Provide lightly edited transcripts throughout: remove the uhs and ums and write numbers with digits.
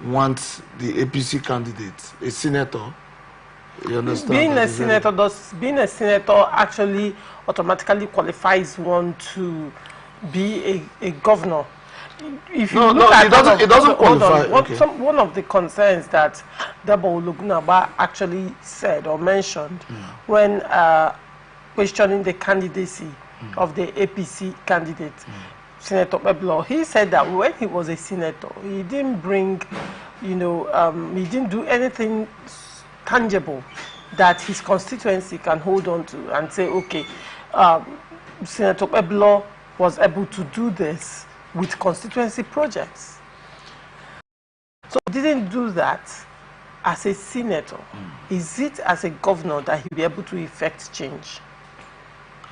want the APC candidate, a senator. You understand? Being a senator actually automatically qualifies one to be a governor. If you it doesn't qualify. One of the concerns that Debo Ologunagba actually said or mentioned when questioning the candidacy of the APC candidate, Senator Peblo, he said that when he was a senator, he didn't bring, he didn't do anything tangible that his constituency can hold on to and say, okay, Senator Peblo was able to do this with constituency projects. So he didn't do that as a senator. Is it as a governor that he'll be able to effect change?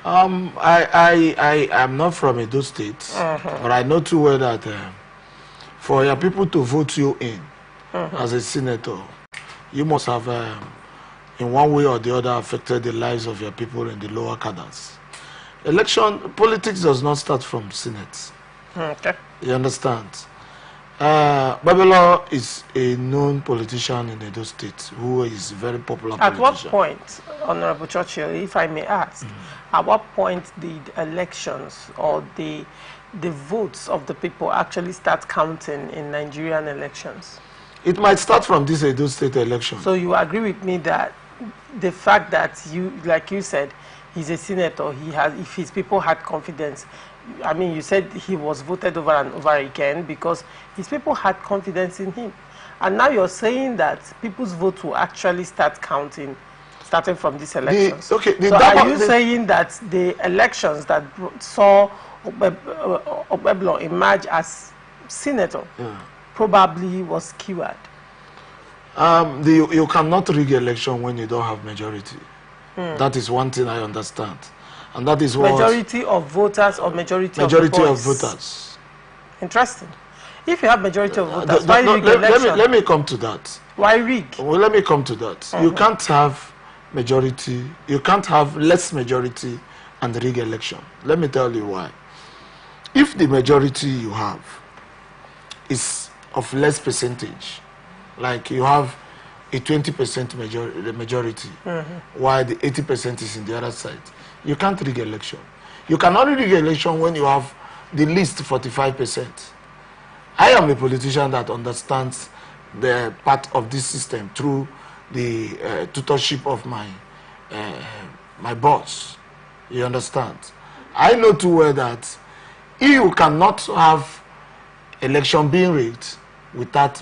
I am not from Edo State, but I know too well that for your people to vote you in as a senator, you must have, in one way or the other, affected the lives of your people in the lower cadres. Politics does not start from Senate. Okay. You understand? Babelo is a known politician in Edo State who is a very popular politician. At what point, Honorable Churchill, if I may ask, at what point did elections or the votes of the people actually start counting in Nigerian elections? It might start from this Edo State election. So you agree with me that the fact that like you said, he's a senator, if his people had confidence, I mean, you said he was voted over and over again because his people had confidence in him. And now you're saying that people's votes will actually start counting starting from these elections. So are you saying that the elections that saw Obeblo emerge as senator probably was skewered? You cannot rig election when you don't have majority. That is one thing I understand. And that is what... Majority of voters or majority of voters. Interesting. If you have majority of voters, why rig election? Let me come to that. Why rig? Well, let me come to that. You can't have majority, you can't have less majority and rig election. Let me tell you why. If the majority you have is of less percentage, like you have a 20% majority, while the 80% is in the other side, you can't rig election. You can only rig election when you have the least 45%. I am a politician that understands the part of this system through the tutorship of my boss. You understand? I know too well that you cannot have election being rigged without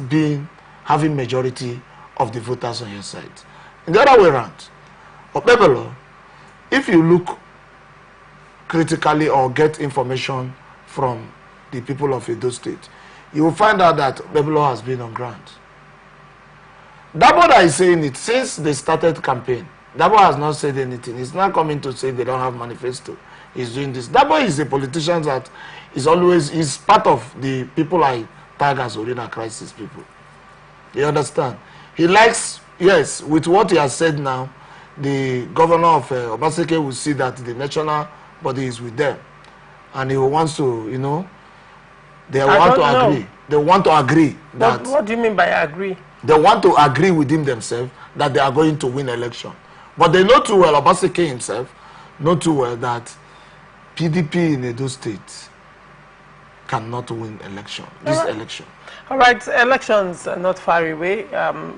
having majority of the voters on your side. In the other way around, Obebelo, if you look critically or get information from the people of Edo State, you will find out that Obebelo has been on ground. Dabo is saying it since they started campaign. Dabo has not said anything. He's not coming to say they don't have manifesto. He's doing this. Dabo is a politician that is part of the people I tag as Orina crisis people. You understand? He likes, yes, with what he has said now, the governor of Obaseke will see that the national body is with them. And he wants to, they want to agree. They want to agree that... What do you mean by agree? They want to agree within themselves that they are going to win election. But they know too well, Obaseke himself, know too well that PDP in Edo State cannot win election, election. All right, elections are not far away.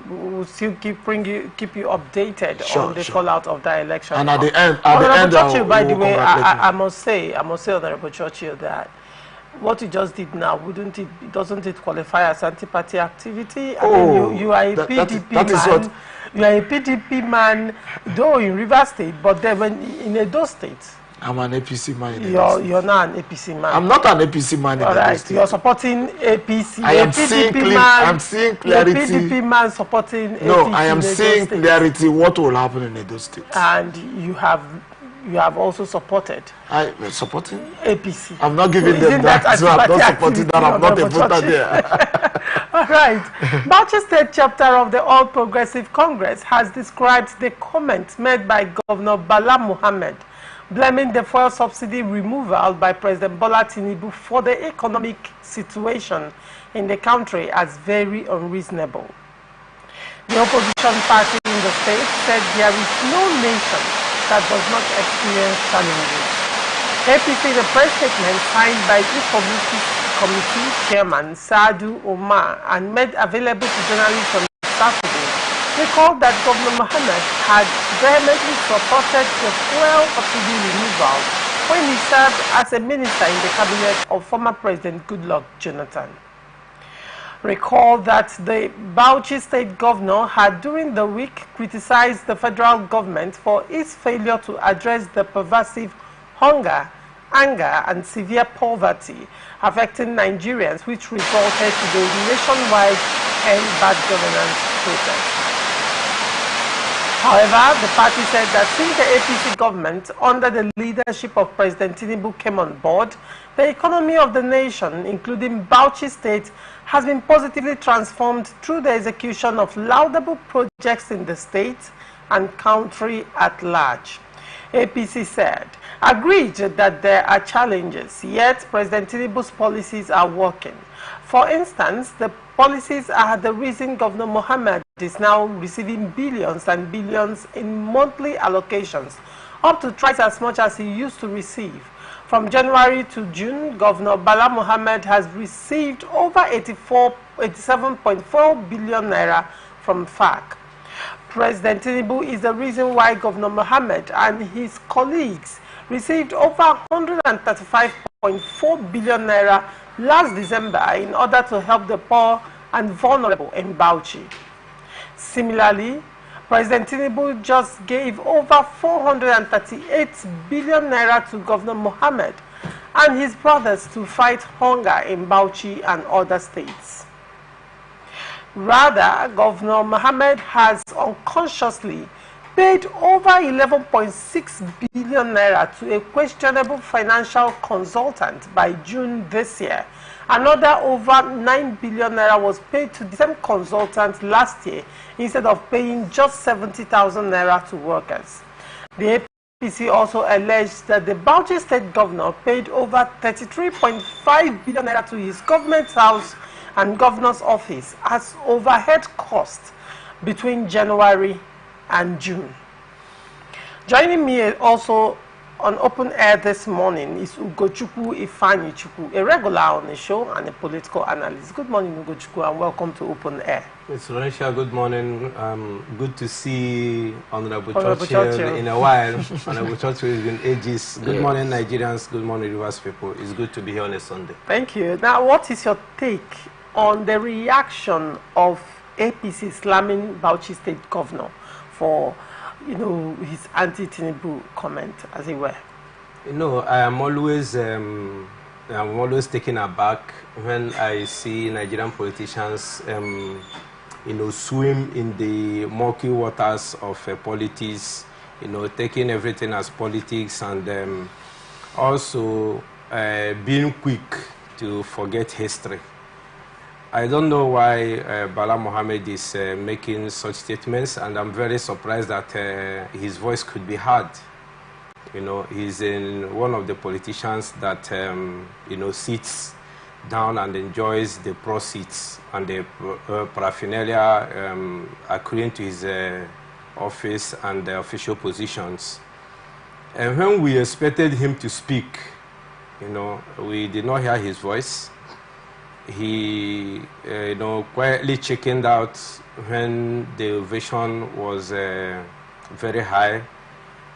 We'll still keep you updated on the fallout of that election. And at the end, Churchill, by the way, I must say, Honorable Churchill, that what you just did now, doesn't it qualify as anti-party activity? I mean, you are a PDP man. You are a PDP man, though in Rivers State, but then in Edo State. I'm an APC man. You're not an APC man. I'm not an APC man. All right, you're supporting APC. I am seeing clarity. A PDP man supporting APC. No, I am seeing clarity what will happen in Edo State. And you have also supported. Supporting APC. I'm not giving them that. So I'm not supporting that. I'm not a voter there. All right. Bauchi State chapter of the All Progressive Congress has described the comments made by Governor Bala Mohammed blaming the fuel subsidy removal by President Bola Tinubu for the economic situation in the country as very unreasonable. The opposition party in the state said there is no nation that does not experience challenges. APC, the press statement signed by the Publicity Committee Chairman Sadu Omar and made available to journalists on Saturday, recalled that Governor Mohammed had vehemently supported the fuel subsidy removal when he served as a minister in the cabinet of former President Goodluck Jonathan. Recall that the Bauchi State Governor had during the week criticized the federal government for its failure to address the pervasive hunger, anger, and severe poverty affecting Nigerians, which resulted to the nationwide End Bad Governance protest. However, the party said that since the APC government, under the leadership of President Tinubu, came on board, the economy of the nation, including Bauchi State, has been positively transformed through the execution of laudable projects in the state and country at large. APC said, agreed that there are challenges, yet President Tinubu's policies are working. For instance, the policies are the reason Governor Mohammed is now receiving billions and billions in monthly allocations, up to twice as much as he used to receive. From January to June, Governor Bala Mohammed has received over 87.4 billion naira from FARC. President Tinubu is the reason why Governor Mohammed and his colleagues received over 135.4 billion naira last December in order to help the poor and vulnerable in Bauchi. Similarly, President Tinubu just gave over 438 billion naira to Governor Mohammed and his brothers to fight hunger in Bauchi and other states. Rather, Governor Mohammed has unconsciously paid over 11.6 billion naira to a questionable financial consultant by June this year. Another over 9 billion naira was paid to the same consultant last year instead of paying just 70,000 naira to workers. The APC also alleged that the Bauchi State Governor paid over 33.5 billion naira to his government house and governor's office as overhead costs between January and June. Joining me also on Open Air this morning is Ugochukwu Ifanichukwu, a regular on the show and a political analyst. Good morning, Ugochukwu, and welcome to Open Air. It's Lorentia, good morning. Good to see Honorable Churchill in a while. Honorable Churchill has been ages. Good morning, Nigerians. Good morning, Rivers people. It's good to be here on a Sunday. Thank you. Now, what is your take on the reaction of APC slamming Bauchi State Governor for, his anti-Tinubu comment, as it were? I am always taken aback when I see Nigerian politicians, swim in the murky waters of politics, taking everything as politics, and also being quick to forget history. I don't know why Bala Mohammed is making such statements, and I'm very surprised that his voice could be heard. He's in one of the politicians that, sits down and enjoys the proceeds and the paraphernalia accruing to his office and the official positions. And when we expected him to speak, we did not hear his voice. He, quietly chickened out when the ovation was very high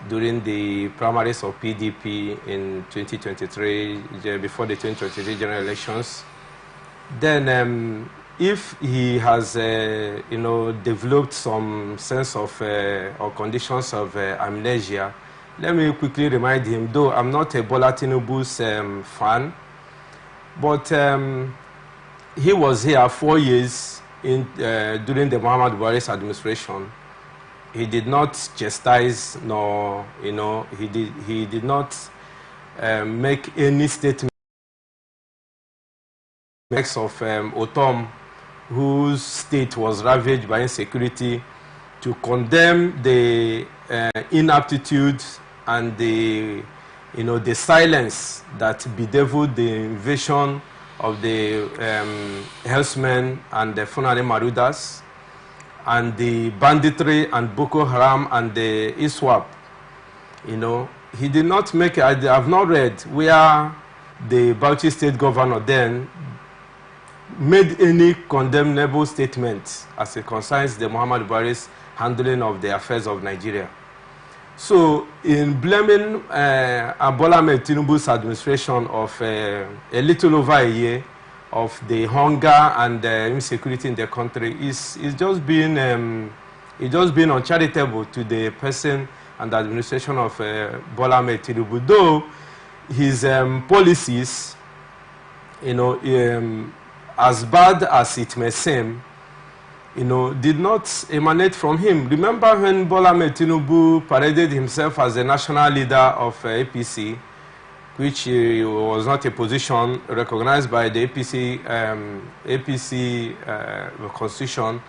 during the primaries of PDP in 2023, before the 2023 general elections. Then, if he has, developed some sense of or conditions of amnesia, let me quickly remind him, though I'm not a Bola Tinubu's fan, but he was here 4 years during the Muhammad Buhari's administration. He did not chastise, nor he did not make any statement of Otom, whose state was ravaged by insecurity, to condemn the inaptitude and the, the silence that bedeviled the invasion of the herdsmen and the Fulani Marauders, and the banditry and Boko Haram and the ISWAP. He did not make, I have not read where the Bauchi state governor then made any condemnable statement as it concerns the Muhammadu Buhari's handling of the affairs of Nigeria. So, in blaming Bola Ahmed Tinubu's administration of a little over a year of the hunger and insecurity in the country, is just being uncharitable to the person and the administration of Bola Ahmed Tinubu. Though his policies, as bad as it may seem, did not emanate from him. Remember when Bola Ahmed Tinubu paraded himself as the national leader of APC, which was not a position recognized by the APC constitution.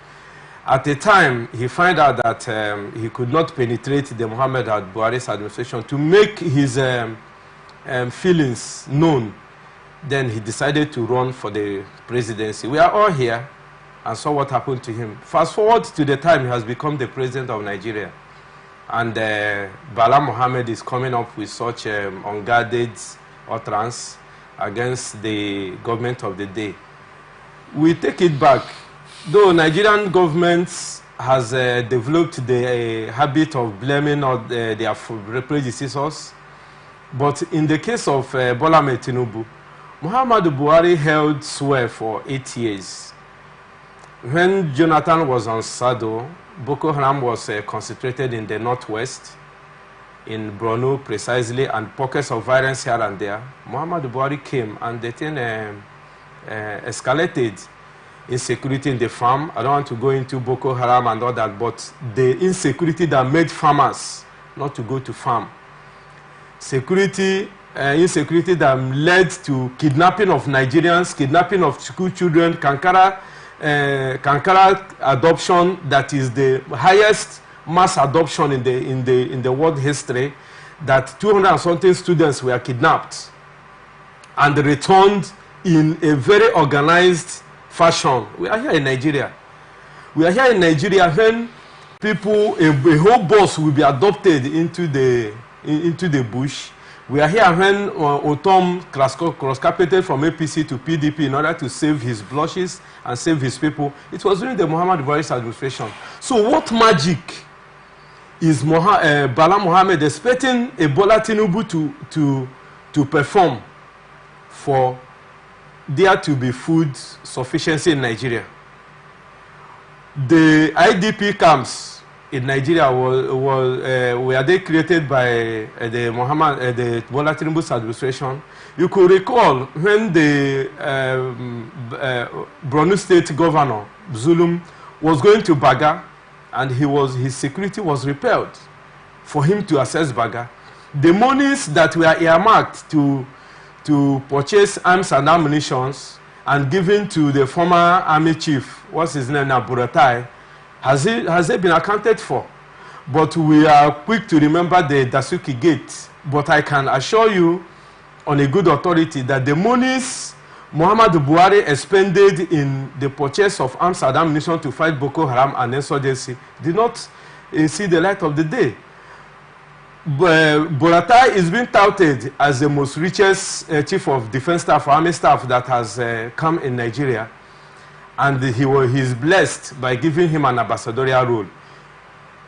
At the time, he found out that he could not penetrate the Muhammad Buhari's administration to make his feelings known. Then he decided to run for the presidency. We are all here and saw what happened to him. Fast forward to the time he has become the president of Nigeria. And Bala Mohammed is coming up with such unguarded utterance against the government of the day. We take it back. Though Nigerian government has developed the habit of blaming their predecessors, but in the case of Bola Ahmed Tinubu, Muhammadu Buhari held sway for 8 years. When Jonathan was on saddle, Boko Haram was concentrated in the northwest, in Borno precisely, and pockets of violence here and there. Muhammadu Buhari came and the thing escalated. Insecurity in the farm. I don't want to go into Boko Haram and all that, but the insecurity that made farmers not to go to farm. Insecurity that led to kidnapping of Nigerians, kidnapping of school children, Kankara adoption, that is the highest mass adoption in the world history, that 200 and something students were kidnapped and returned in a very organized fashion. We are here in Nigeria. We are here in Nigeria when people, a whole bus will be adopted into the bush. We are here when Otom cross-carpeted from APC to PDP in order to save his blushes and save his people. It was during the Muhammadu Buhari's administration. So what magic is Bala Mohammed expecting a Bola Tinubu to perform for there to be food sufficiency in Nigeria? The IDP camps in Nigeria were they created by the Bola Tinubu's administration? You could recall when the Borno State Governor Zulum was going to Baga, and his security was repelled for him to access Baga. The monies that were earmarked to purchase arms and ammunition and given to the former army chief, what's his name now, Buratai, has it been accounted for? But we are quick to remember the Dasuki Gate. But I can assure you on a good authority that the monies Muhammadu Buhari expended in the purchase of arms and ammunition to fight Boko Haram and insurgency did not see the light of the day. Buratai is being touted as the most richest chief of defense staff, army staff that has come in Nigeria, and he is blessed by giving him an ambassadorial role.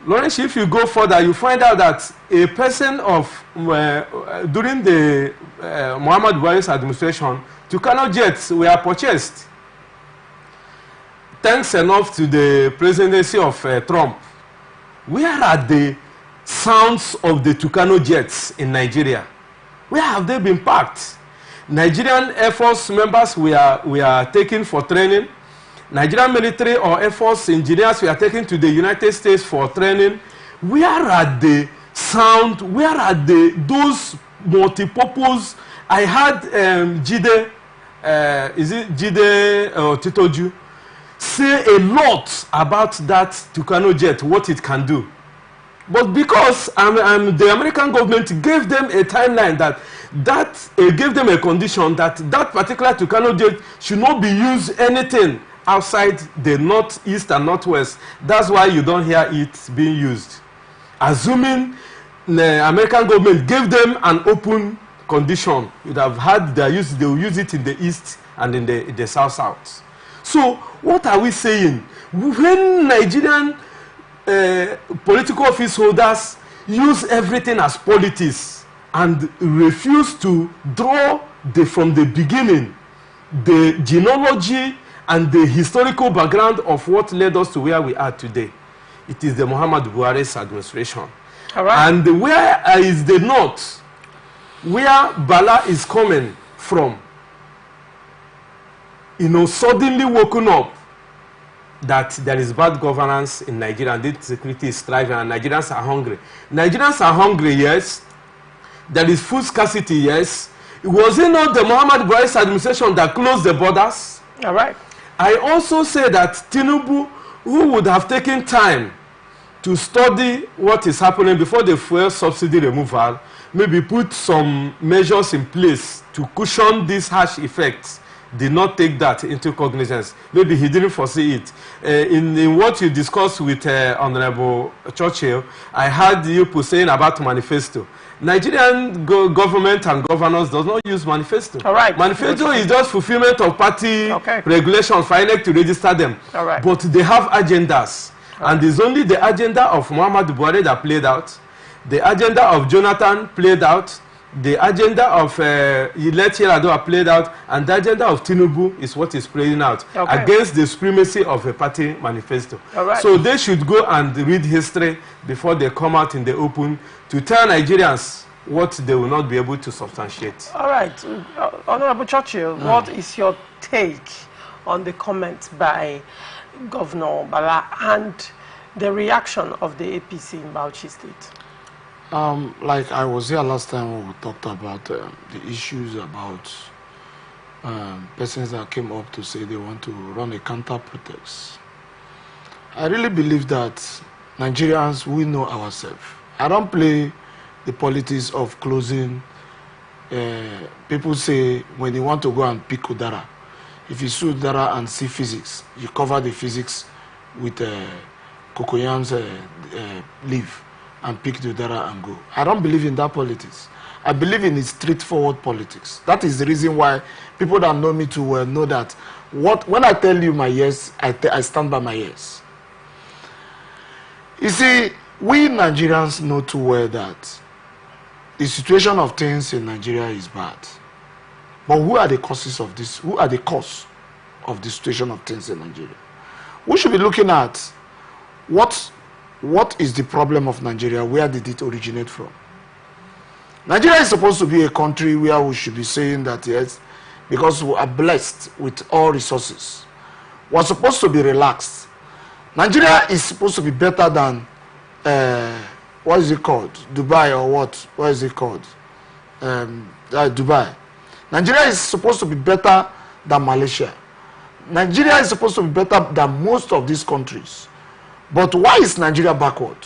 Lawrence, if you go further, you find out that a person during the Muhammadu Buhari's administration, Tucano jets were purchased. Thanks enough to the presidency of Trump. Where are the sounds of the Tucano jets in Nigeria? Where have they been parked? Nigerian Air Force members were taken for training. Nigerian military or Air Force engineers were taken to the United States for training. Where are the sound? Where are those multi-purpose? I had Jide Titoju say a lot about that Tucano jet, what it can do. But because the American government gave them a timeline that gave them a condition that particular Tucano jet should not be used anything outside the northeast and northwest. That's why you don't hear it being used. Assuming the American government gave them an open condition, you'd have had they will use it in the east and in the south. So what are we saying? When Nigerian political office holders use everything as politics and refuse to draw from the beginning the genealogy and the historical background of what led us to where we are today, it is the Muhammadu Buhari's administration. All right. And where is the north, where Bala is coming from, suddenly woken up that there is bad governance in Nigeria and insecurity is thriving and Nigerians are hungry. Nigerians are hungry, yes. There is food scarcity, yes. Was it not the Muhammadu Buhari's administration that closed the borders? All right. I also say that Tinubu, who would have taken time to study what is happening before the fuel subsidy removal, maybe put some measures in place to cushion these harsh effects, did not take that into cognizance. Maybe he didn't foresee it. In what you discussed with Honorable Churchill, I heard you saying about manifesto. Nigerian government and governors does not use manifesto. All right. Manifesto is just fulfillment of party regulations for INEC to register them. All right. But they have agendas. And it's only the agenda of Muhammadu Buhari that played out. The agenda of Jonathan played out. The agenda of Ileti Yar'Adua played out, and the agenda of Tinubu is what is playing out against the supremacy of a party manifesto. Right. So they should go and read history before they come out in the open to tell Nigerians what they will not be able to substantiate. All right. Honorable Churchill, what is your take on the comment by Governor Bala and the reaction of the APC in Bauchi State? Like I was here last time when we talked about the issues about persons that came up to say they want to run a counter-protest. I really believe that Nigerians, we know ourselves. I don't play the politics of closing. People say when they want to go and pick Udara, if you see Udara and see physics, you cover the physics with cocoyam's leaf and pick the Udara and go. I don't believe in that politics. I believe in straightforward politics. That is the reason why people that know me too well know that when I tell you my yes, I stand by my yes. You see, we Nigerians know too well that the situation of things in Nigeria is bad. But who are the causes of this? Who are the cause of the situation of things in Nigeria? We should be looking at what is the problem of Nigeria? Where did it originate from? Nigeria is supposed to be a country where we should be saying that yes, because we are blessed with all resources. We're supposed to be relaxed. Nigeria is supposed to be better than, what is it called? Dubai or what? What is it called? Dubai. Nigeria is supposed to be better than Malaysia. Nigeria is supposed to be better than most of these countries. But why is Nigeria backward?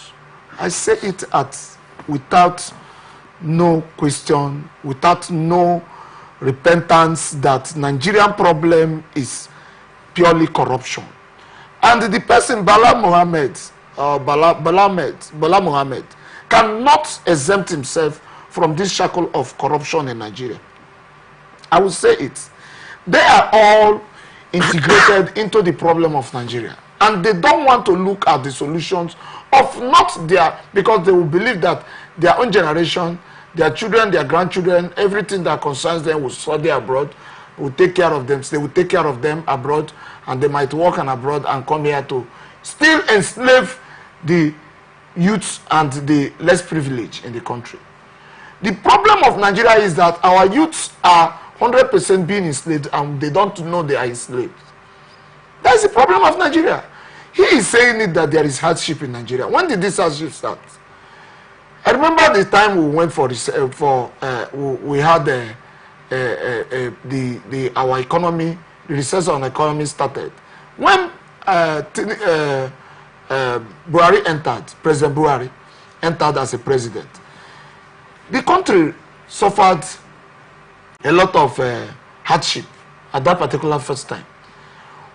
I say it without no question, without no repentance, that Nigerian problem is purely corruption. And the person, Bala Mohammed, cannot exempt himself from this shackle of corruption in Nigeria. I will say it. They are all integrated into the problem of Nigeria. And they don't want to look at the solutions of not their, because they will believe that their own generation, their children, their grandchildren, everything that concerns them will study abroad, will take care of them. They will take care of them abroad, and they might work abroad and come here to still enslave the youths and the less privileged in the country. The problem of Nigeria is that our youths are 100% being enslaved and they don't know they are enslaved. That's the problem of Nigeria. He is saying it that there is hardship in Nigeria. When did this hardship start? I remember the time we went we had our economy, the research on economy started. When Buhari entered, President Buhari, entered as a president, the country suffered a lot of hardship at that particular first time.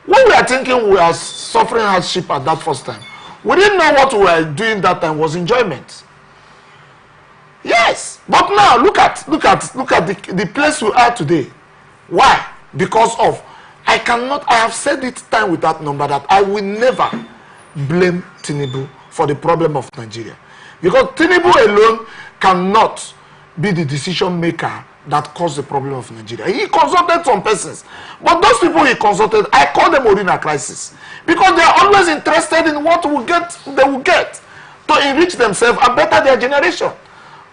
When we are thinking we are suffering hardship at that first time, we didn't know what we were doing that time was enjoyment. Yes, but now look at the place we are today. Why? Because of I have said it time without number that I will never blame Tinubu for the problem of Nigeria, because Tinubu alone cannot be the decision maker that caused the problem of Nigeria. He consulted some persons, but those people he consulted, I call them Orina crisis, because they are always interested in what they will get to enrich themselves and better their generation.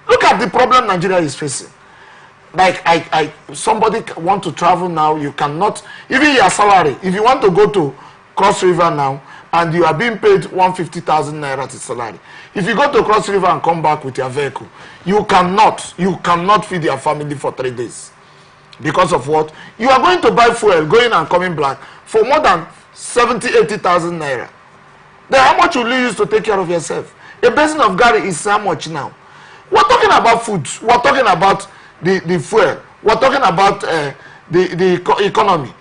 Look at the problem Nigeria is facing. Like somebody want to travel now, you cannot, even your salary, if you want to go to Cross River now and you are being paid 150,000 naira to salary, if you go to Cross River and come back with your vehicle, you cannot feed your family for 3 days. Because of what? You are going to buy fuel, going and coming back for more than 70,000-80,000 naira. Then how much will you use to take care of yourself? A basin of Gary is how much now? We're talking about food. We're talking about the fuel. We're talking about the economy.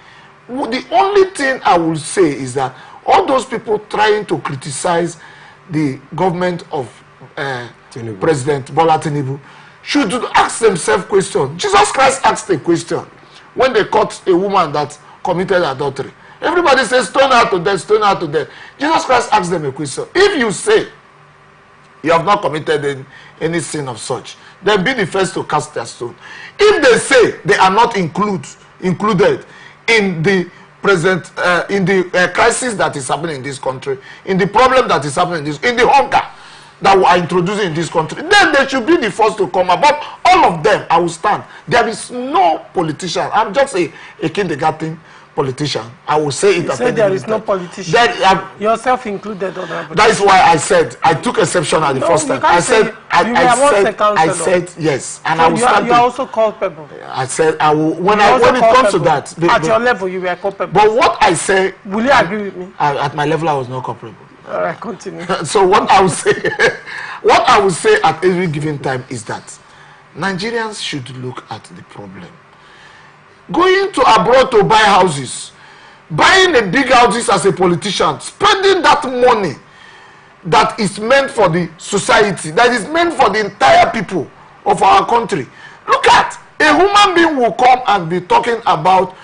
The only thing I will say is that all those people trying to criticize the government of President Bola Tinubu should ask themselves question. Jesus Christ asked a question when they caught a woman that committed adultery. Everybody says stone her to death, stone her to death. Jesus Christ asked them a question. If you say you have not committed any sin of such, then be the first to cast their stone. If they say they are not included in the present in the crisis that is happening in this country, in the problem that is happening in the hunger that we are introducing in this country, then they should be the first to come about. All of them, I will stand. There is no politician. I'm just a kindergarten politician. I will say it. You say there is no politician. Yourself included. That is why I said I took exception at the first time. I said yes, and so I will stand. You are also culpable. I said I will when it comes to that. At your level, you were culpable. But what I say, will you agree with me? At my level, I was not culpable. All right, continue. So what I will say at every given time is that Nigerians should look at the problem. Going to abroad to buy houses, buying a big houses as a politician, spending that money that is meant for the society, that is meant for the entire people of our country. Look at a human being will come and be talking about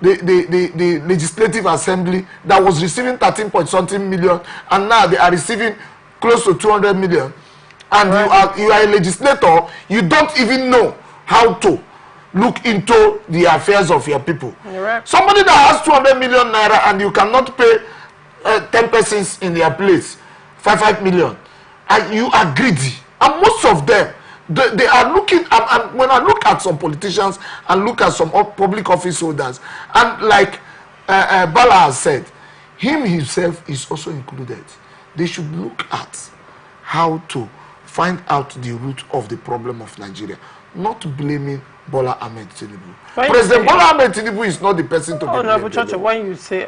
the legislative assembly that was receiving 13-point-something million, and now they are receiving close to 200 million, and you are a legislator. You don't even know how to look into the affairs of your people. Right. Somebody that has 200 million naira and you cannot pay 10 persons in their place 5 million, and you are greedy. And most of them, they are looking and when I look at some politicians and look at some public office holders, and like Bala has said, him himself is also included. They should look at how to find out the root of the problem of Nigeria, not blaming Bola Ahmed Tinubu. President Bola Ahmed Tinubu is not the person to be blamed. No, but Church, when you say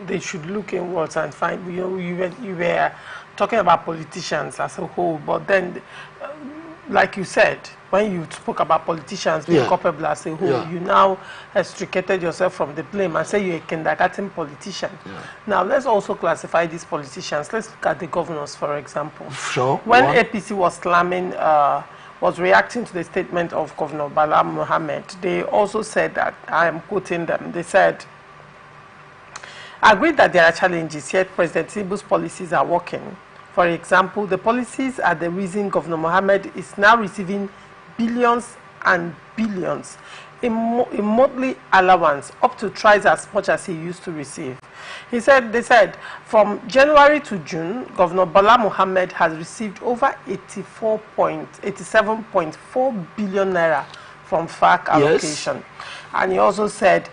they should look inwards and find, you were talking about politicians as a whole, but then, like you said, when you spoke about politicians being culpable as a whole, you now extricated yourself from the blame and say you're a kindergarten politician. Now, let's also classify these politicians. Let's look at the governors, for example. Sure. When APC was slamming, was reacting to the statement of Governor Bala Mohammed, they also said that, I am quoting them, they said, I agree that there are challenges, yet President Tinubu's policies are working. For example, the policies are the reason Governor Mohammed is now receiving billions and billions in monthly allowance, up to twice as much as he used to receive. They said, from January to June, Governor Bala Mohammed has received over 87.4 billion naira from FARC allocation. Yes. And he also said,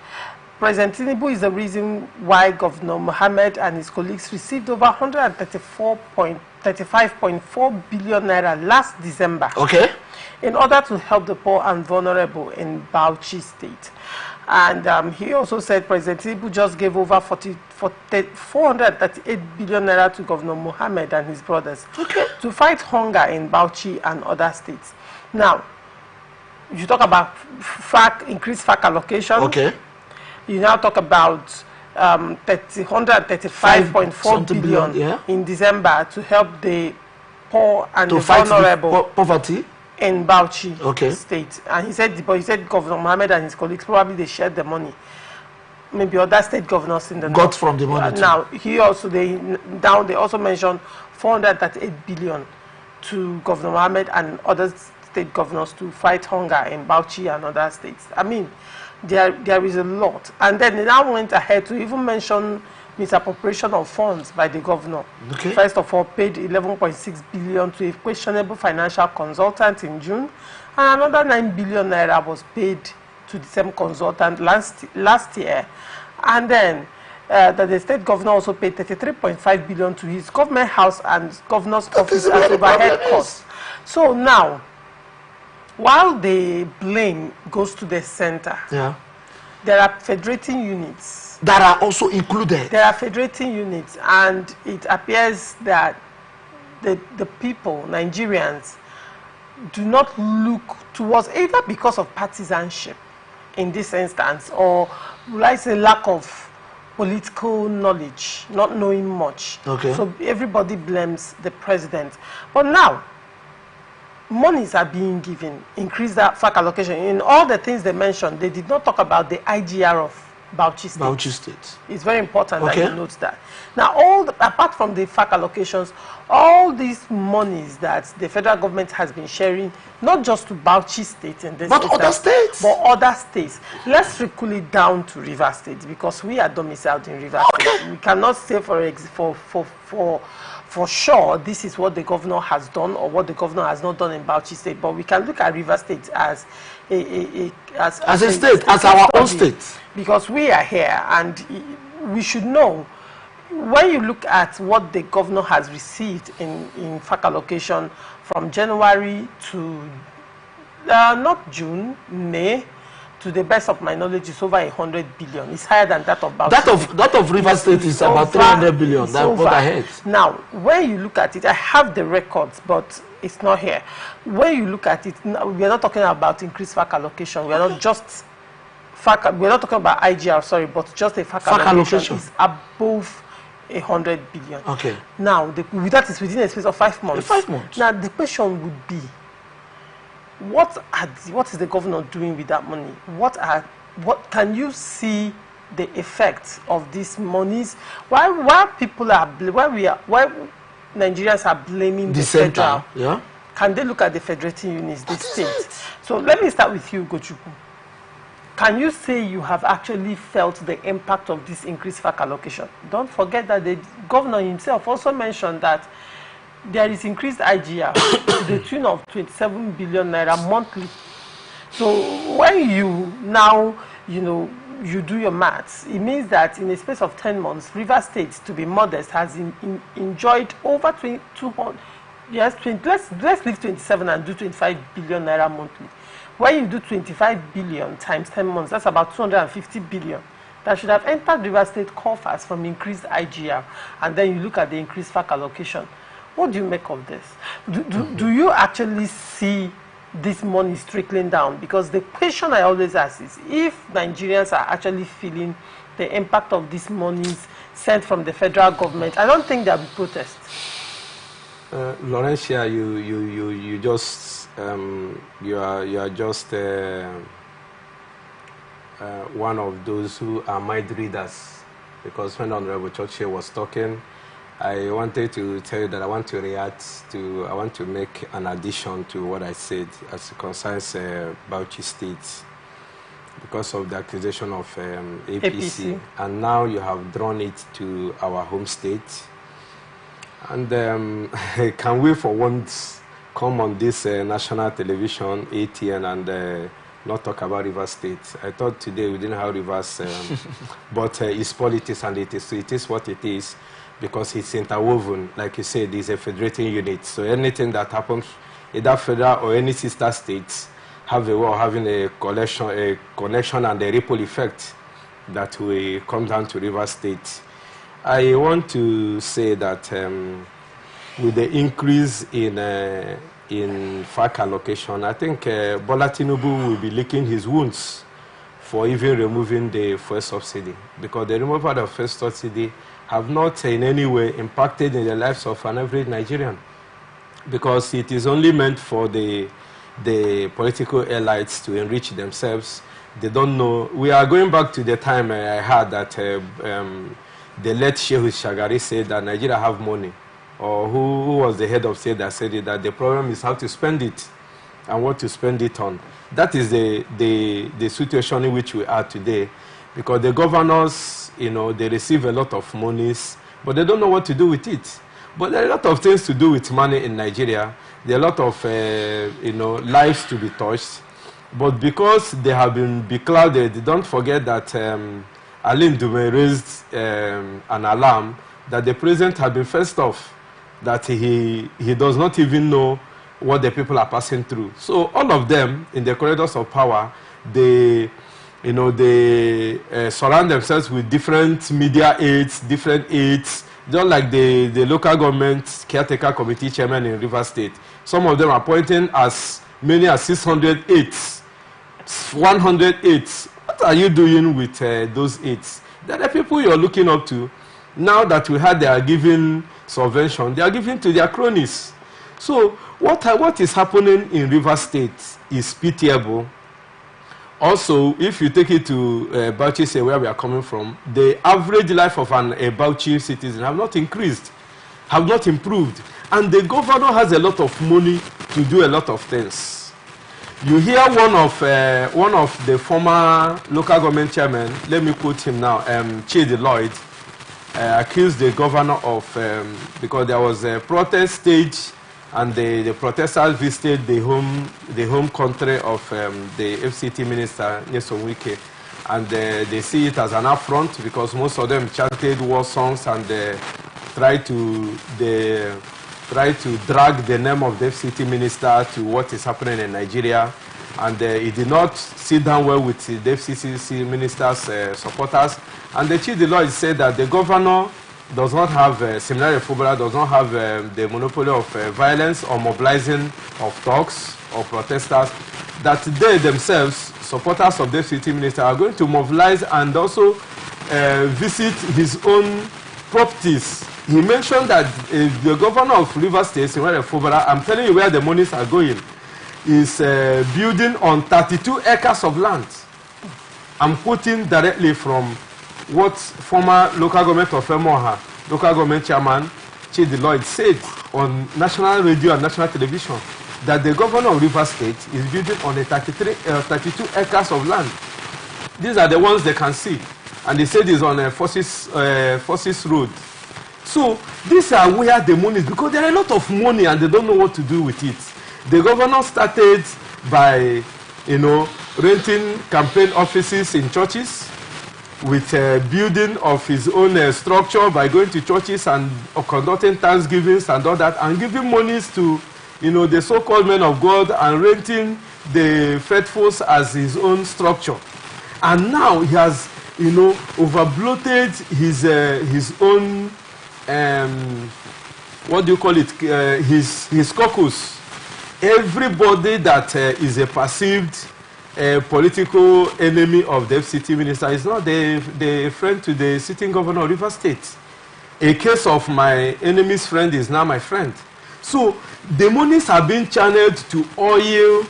President Tinubu is the reason why Governor Mohammed and his colleagues received over 135.4 billion naira last December. Okay. In order to help the poor and vulnerable in Bauchi State. And he also said President Tinubu just gave over 438 billion naira to Governor Mohammed and his brothers to fight hunger in Bauchi and other states. Now, you talk about increased FAC allocation. Okay. You now talk about 135.4 billion in December to help the poor and the vulnerable. Poverty in Bauchi state. And he said Governor Mohammed and his colleagues probably they shared the money. Maybe other state governors in the got from the money too. Now they also mentioned 438 billion to Governor Mohammed and other state governors to fight hunger in Bauchi and other states. I mean, there is a lot. And then they now went ahead to even mention misappropriation of funds by the governor. First of all, paid 11.6 billion to a questionable financial consultant in June, and another 9 billion naira was paid to the same consultant last year. And then the state governor also paid 33.5 billion to his government house and governor's office as overhead costs. So now, while the blame goes to the center, there are federating units that are also included. There are federating units, and it appears that the people, Nigerians, do not look towards, either because of partisanship in this instance, or like a lack of political knowledge, not knowing much. So everybody blames the president. But now, monies are being given, increase that FAC allocation. In all the things they mentioned, they did not talk about the IGR of Bauchi State. It's very important that you note that. Now, apart from the FAC allocations, all these monies that the federal government has been sharing, not just to Bauchi State in this but other states. But other states. Let's trickle it down to River State, because we are domiciled in River State. We cannot say for sure this is what the governor has done or what the governor has not done in Bauchi State, but we can look at River State as a state, as our own state. Because we are here, and we should know, when you look at what the governor has received in FAC allocation from January to not June, May, to the best of my knowledge, is over 100 billion. It's higher than that of Bauchi. That of River State is about 300 billion. That's what I heard. Now, when you look at it, I have the records, but it's not here. When you look at it, we are not talking about increased FAC allocation. We are not just we're not talking about IGR, sorry, but just a FAC allocation is above 100 billion. Now, that is within a space of 5 months. 5 months. Now, the question would be, what is the governor doing with that money? What can you see the effects of these monies? Why Nigerians are blaming the center, federal? Can they look at the federating units, the states? So let me start with you, Gochukwu. Can you say you have actually felt the impact of this increased FAC allocation? Don't forget that the governor himself also mentioned that there is increased IGR to the tune of 27 billion naira monthly. So when you now, you do your maths, it means that in a space of 10 months, River State, to be modest, has enjoyed over 200. Yes, let's leave 27 and do 25 billion naira monthly. When you do 25 billion times 10 months, that's about 250 billion. That should have entered River State coffers from increased IGR. And then you look at the increased FAC allocation. What do you make of this? Do you actually see this money trickling down? Because the question I always ask is, if Nigerians are actually feeling the impact of these monies sent from the federal government, I don't think there will be protests. Laurentia, you just you are just one of those who are mind readers, because when Honorable Churchill was talking, I wanted to tell you that I want to make an addition to what I said as it concerns Bauchi State, because of the accusation of APC, and now you have drawn it to our home state. And can we for once come on this national television, ATN, and not talk about River State? I thought today we didn't have Rivers, but it's politics, and it is what it is, because it's interwoven. Like you said, it's a federating unit. So anything that happens, either federal or any sister states, have a way of having a connection and a ripple effect that will come down to Rivers State. I want to say that with the increase in FAC allocation, I think Bola Tinubu will be licking his wounds for even removing the fuel subsidy, because the removal of fuel subsidy have not in any way impacted in the lives of an average Nigerian, because it is only meant for the political elites to enrich themselves. They don't know. We are going back to the time I heard that the late Shehu Shagari said that Nigeria have money, or who was the head of state that said it, that the problem is how to spend it and what to spend it on. That is the situation in which we are today, because the governors, they receive a lot of monies, but they don't know what to do with it. But there are a lot of things to do with money in Nigeria. There are a lot of, lives to be touched. But because they have been beclouded, don't forget that Aline Dume raised an alarm that the president had been first off, that he does not even know what the people are passing through. So all of them in the corridors of power, they surround themselves with different media aids, just like the local government caretaker committee chairman in Rivers State. Some of them are appointing as many as 600 aids, 100 aids. What are you doing with those aids? They're the people you're looking up to. Now that we had they are giving subvention, they are giving to their cronies. So what is happening in Rivers State is pitiable. Also, if you take it to Bauchi, say where we are coming from, the average life of a Bauchi citizen have not increased, have not improved. And the governor has a lot of money to do a lot of things. You hear one of the former local government chairmen, let me quote him now, Chidi Lloyd, accused the governor of, because there was a protest stage and the protesters visited the home country of the FCT minister, Nyesom Wike, and they see it as an affront because most of them chanted war songs and tried to drag the name of the FCT minister to what is happening in Nigeria. And he did not sit down well with the FCT minister's supporters. And the chief of law said that the governor does not have, Seminary Fubara does not have the monopoly of violence or mobilizing of talks or protesters, that they themselves, supporters of the FCT minister, are going to mobilize and also visit his own properties. He mentioned that the governor of Rivers State, Seminary Fubara, I'm telling you where the monies are going, is building on 32 acres of land. I'm quoting directly from what former local government of Emoha, local government chairman Chidi Lloyd said on national radio and national television, that the governor of Rivers State is building on a 32 acres of land. These are the ones they can see. And they said it's on Forces Road. So these are where the money is, because there are a lot of money and they don't know what to do with it. The governor started by, renting campaign offices in churches, with building of his own structure by going to churches and conducting thanksgivings and all that, and giving monies to, the so-called men of God, and renting the faithfuls as his own structure. And now he has, over-bloated his own, what do you call it, his caucus. Everybody that is a perceived political enemy of the FCT minister is not the friend to the sitting governor of Rivers State. A case of my enemy's friend is now my friend. So the monies are being channeled to oil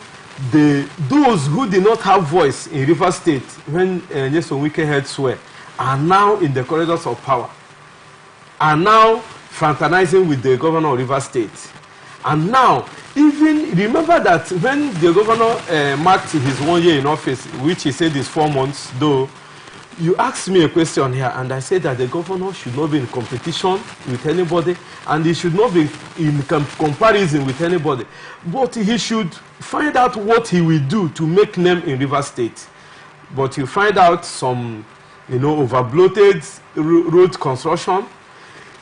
those who did not have voice in Rivers State when Nyesom Wike held sway, are now in the corridors of power, are now fraternizing with the governor of Rivers State. And now, even remember that when the governor marked his 1 year in office, which he said is 4 months, though, you asked me a question here, and I said that the governor should not be in competition with anybody, and he should not be in comparison with anybody. But he should find out what he will do to make name in Rivers State. But you find out some, over-bloated road construction.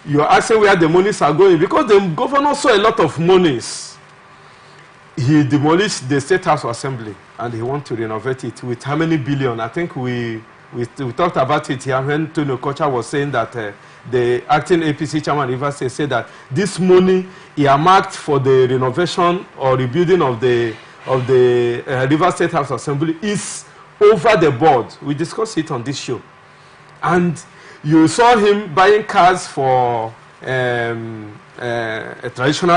You are asking where the monies are going, because the governor saw a lot of monies. He demolished the State House Assembly. and he wants to renovate it with how many billion? I think we talked about it here when Tony Okocha was saying that the acting APC chairman Rivers State said that this money earmarked for the renovation or rebuilding of the Rivers State House Assembly is over the board. We discussed it on this show. And you saw him buying cars for traditional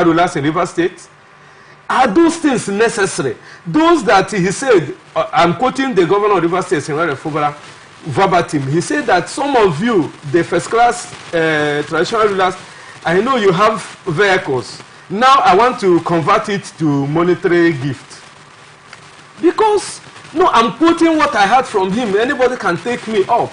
rulers in Rivers State. Are those things necessary? Those that he said, I'm quoting the governor of Rivers State, Senwere Fubara, verbatim. He said that some of you, the first class traditional rulers, I know you have vehicles. Now I want to convert it to monetary gift. Because, no, I'm quoting what I heard from him. Anybody can take me up.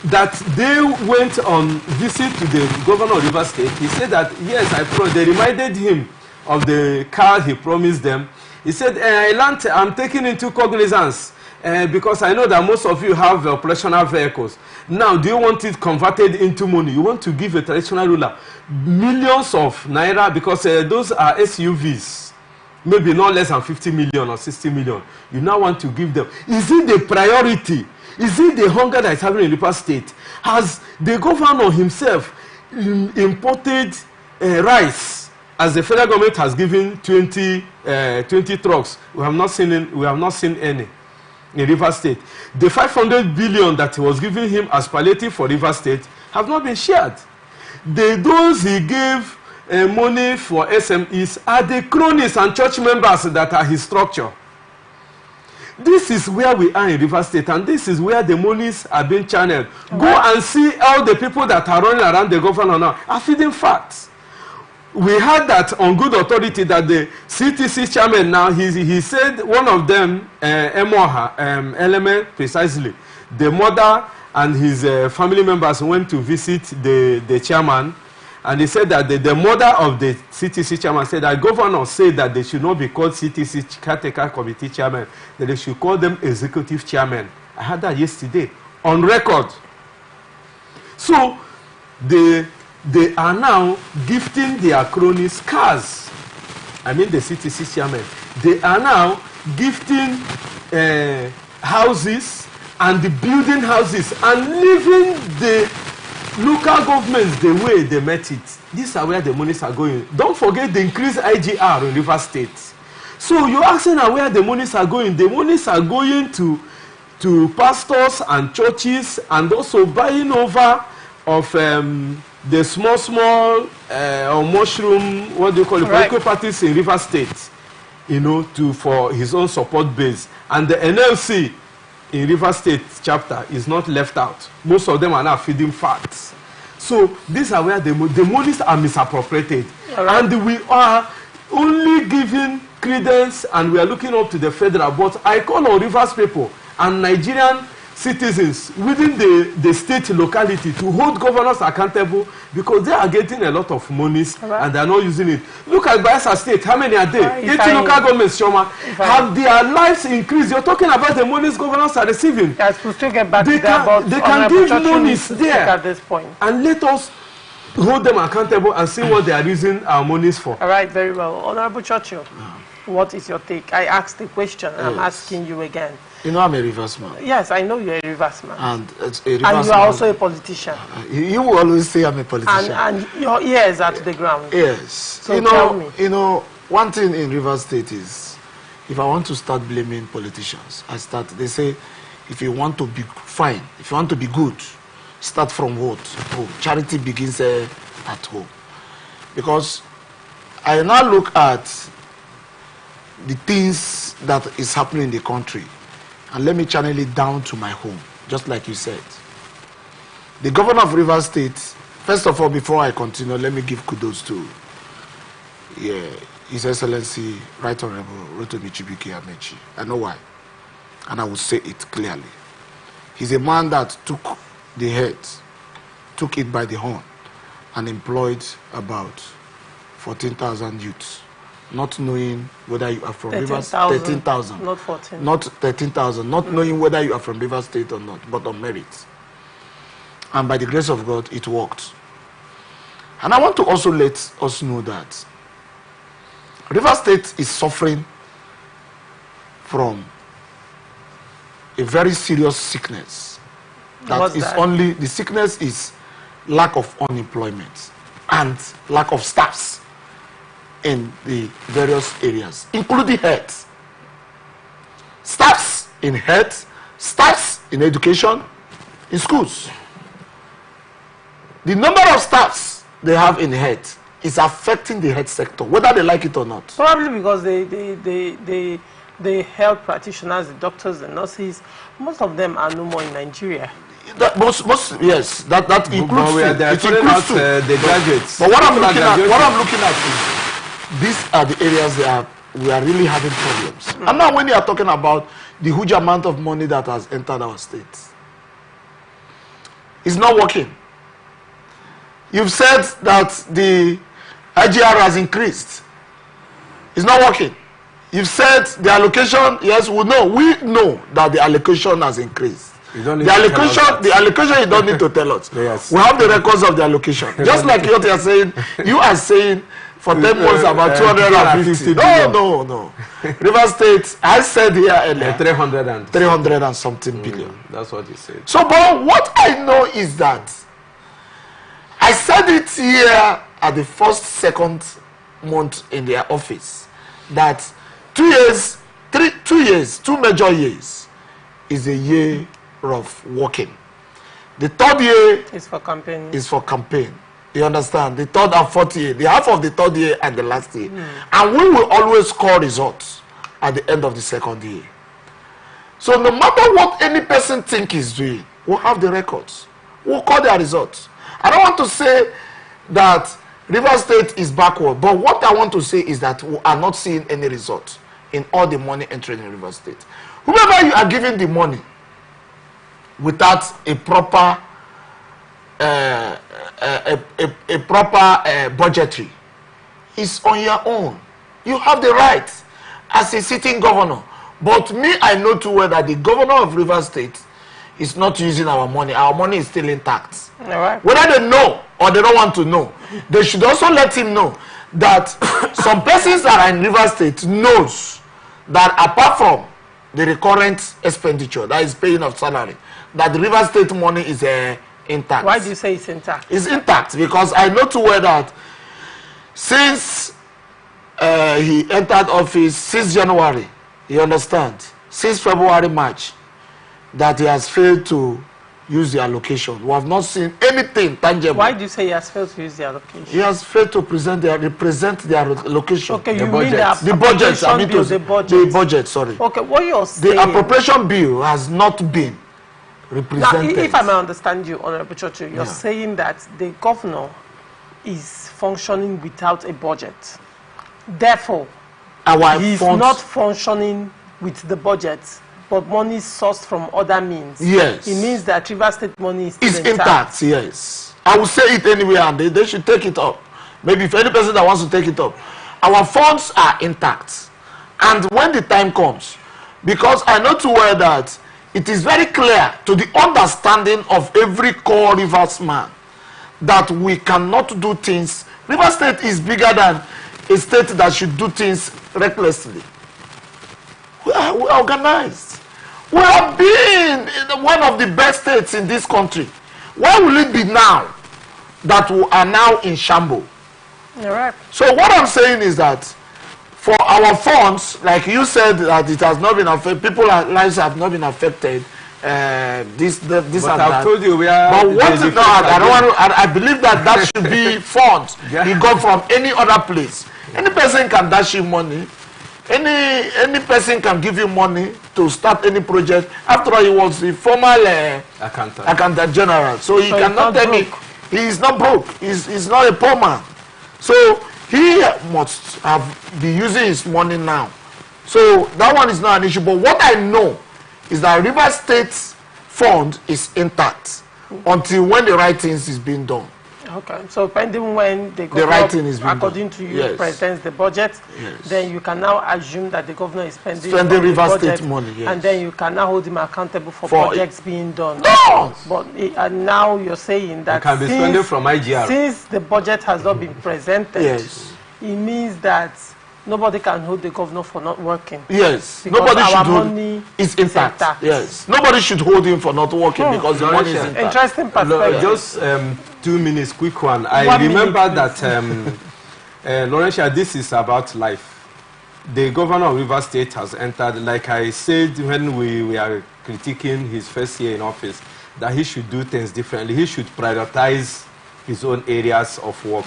That they went on visit to the governor of Rivers State. He said that, yes, they reminded him of the car he promised them. He said, I'm taking into cognizance because I know that most of you have operational vehicles. Now, do you want it converted into money? You want to give a traditional ruler millions of naira because those are SUVs, maybe not less than 50 million or 60 million. You now want to give them. Is it the priority? Is it the hunger that is happening in Rivers State? Has the governor himself imported rice? As the federal government has given 20 trucks, we have not seen any in Rivers State. The 500 billion that he was giving him as palliative for Rivers State have not been shared. Those he gave money for SMEs are the cronies and church members that are his structure. This is where we are in Rivers State, and this is where the monies are being channeled. Go and see all the people that are running around the governor now are feeding facts. We heard that on good authority that the CTC chairman now, he said one of them, Element precisely, the mother and his family members went to visit the chairman, and he said that the mother of the CTC chairman said that governor said that they should not be called CTC caretaker committee chairman, that they should call them executive chairman. I heard that yesterday on record. So they are now gifting their cronies cars. I mean the CTC chairman. They are now gifting houses and building houses and leaving the local governments the way they met it. These are where the monies are going. Don't forget the increased IGR in Rivers State. So you're asking where the monies are going. The monies are going to pastors and churches, and also buying over of the small or mushroom, what do you call it, political parties in Rivers State, for his own support base. And the NLC in Rivers State chapter is not left out. Most of them are now feeding facts. So these are where the monies are misappropriated. And we are only giving credence and we are looking up to the federal. But I call on Rivers people and Nigerian citizens within the state locality to hold governors accountable, because they are getting a lot of monies and they are not using it. Look at Bayelsa State, how many are there? 80 local governments, Shoma. Have their lives increased? You're talking about the monies governors are receiving. Yes, we'll still get back to that, but they can give monies there at this point. And let us hold them accountable and see what they are using our monies for. All right, very well. Honorable Churchill, what is your take? I asked the question and I'm asking you again. You know I'm a reverse man. Yes, I know you're a reverse man. And it's a reverse and you are also a politician. You will always say I'm a politician. And your ears are to the ground. Yes. So tell me. One thing in Rivers State is, if I want to start blaming politicians, they say, if you want to be fine, if you want to be good, start from what? Home. Charity begins at home. Because I now look at the things that is happening in the country, and let me channel it down to my home, just like you said. The governor of Rivers State, first of all, before I continue, let me give kudos to His Excellency, Right Honorable Rotimi Chibike Amechi. I know why, and I will say it clearly. He's a man that took the head, took it by the horn, and employed about 14,000 youths. Not knowing whether you are from Rivers, 13,000. Not 14. Not 13,000. Not knowing whether you are from Rivers State or not, but on merit. And by the grace of God, it worked. And I want to also let us know that Rivers State is suffering from a very serious sickness. What's Is that? only, the sickness is lack of unemployment and lack of staffs in the various areas, including health. Staffs in health, staffs in education, in schools. The number of staffs they have in health is affecting the health sector, whether they like it or not. Probably because the health practitioners, the doctors, the nurses, most of them are no more in Nigeria. That yes, that includes But it includes too. the graduates. But what I'm looking at is these are the areas that we are really having problems. And now when you are talking about the huge amount of money that has entered our state, it's not working. You've said that the IGR has increased. It's not working. You've said the allocation, yes, we know that the allocation has increased. The allocation you don't need to tell us. Yes. We have the records of the allocation. Just like what you are saying, you are saying for 10 months about 250. No. River State, I said here earlier, 300 and something billion. That's what you said. So, but what I know is that I said it here at the second month in their office, that 2 years, two major years is a year of working. The third year is for campaign. You understand? The third and fourth year, the half of the third year and the last year. And we will always score results at the end of the second year. So no matter what any person think is doing, we'll have the records. We'll call their results. I don't want to say that River State is backward, but what I want to say is that we are not seeing any results in all the money entering in River State. Whoever you are giving the money without a proper budgetary is on your own. You have the right as a sitting governor. But me, I know too well that the governor of River State is not using our money. Our money is still intact. All right. Whether they know or they don't want to know, they should also let him know that some persons that are in River State knows that apart from the recurrent expenditure that is paying of salary, that the River State money is intact. Why do you say it's intact? It's intact because I know too well that since he entered office, since January, you understand, since February, March, that he has failed to use the allocation. We have not seen anything tangible. Why do you say he has failed to use the allocation? He has failed to represent their allocation. Okay, the you budget. mean The budget, I mean bill, the budget. The budget, sorry. Okay, what you're saying... The appropriation bill has not been represented. Now, if I may understand you, Honorable Churchill, you're saying that the governor is functioning without a budget. Therefore, he's not functioning with the budget, but money sourced from other means. Yes. It means that River State money is still intact. Yes. I will say it anyway, and they should take it up. Maybe if any person that wants to take it up. Our funds are intact. And when the time comes, because I know too well that it is very clear to the understanding of every core Rivers man that we cannot do things. River State is bigger than a state that should do things recklessly. We are organized. We have been one of the best states in this country. Why will it be now that we are now in shambles? All right. So what I'm saying is that for our funds, like you said, that it has not been affected, people's lives have not been affected. This but and I've that. told you we are. But what is not? I don't want to. I believe that should be funds. You go from any other place. Any person can dash you money. Any person can give you money to start any project. After all, he was the former accountant general, so he cannot tell me he is not broke. He's not a poor man. So he must have be using his money now. So that one is not an issue. But what I know is that River State's fund is intact until when the right things is being done. Okay, so pending when the right thing is being according done. to you, presents the budget, then you can now assume that the governor is spending River State money, and then you can now hold him accountable for projects being done. No! But and now you're saying that can be spending from IGR. Since the budget has not been presented, it means that nobody can hold the governor for not working. Yes, because nobody should our hold. money It's intact. Yes, nobody should hold him for not working because the money is intact. Interesting perspective. Just 2 minutes, quick one. I remember that, Laurentia, this is about life. The governor of Rivers State has entered, like I said when we are critiquing his first year in office, that he should do things differently. He should prioritize his own areas of work.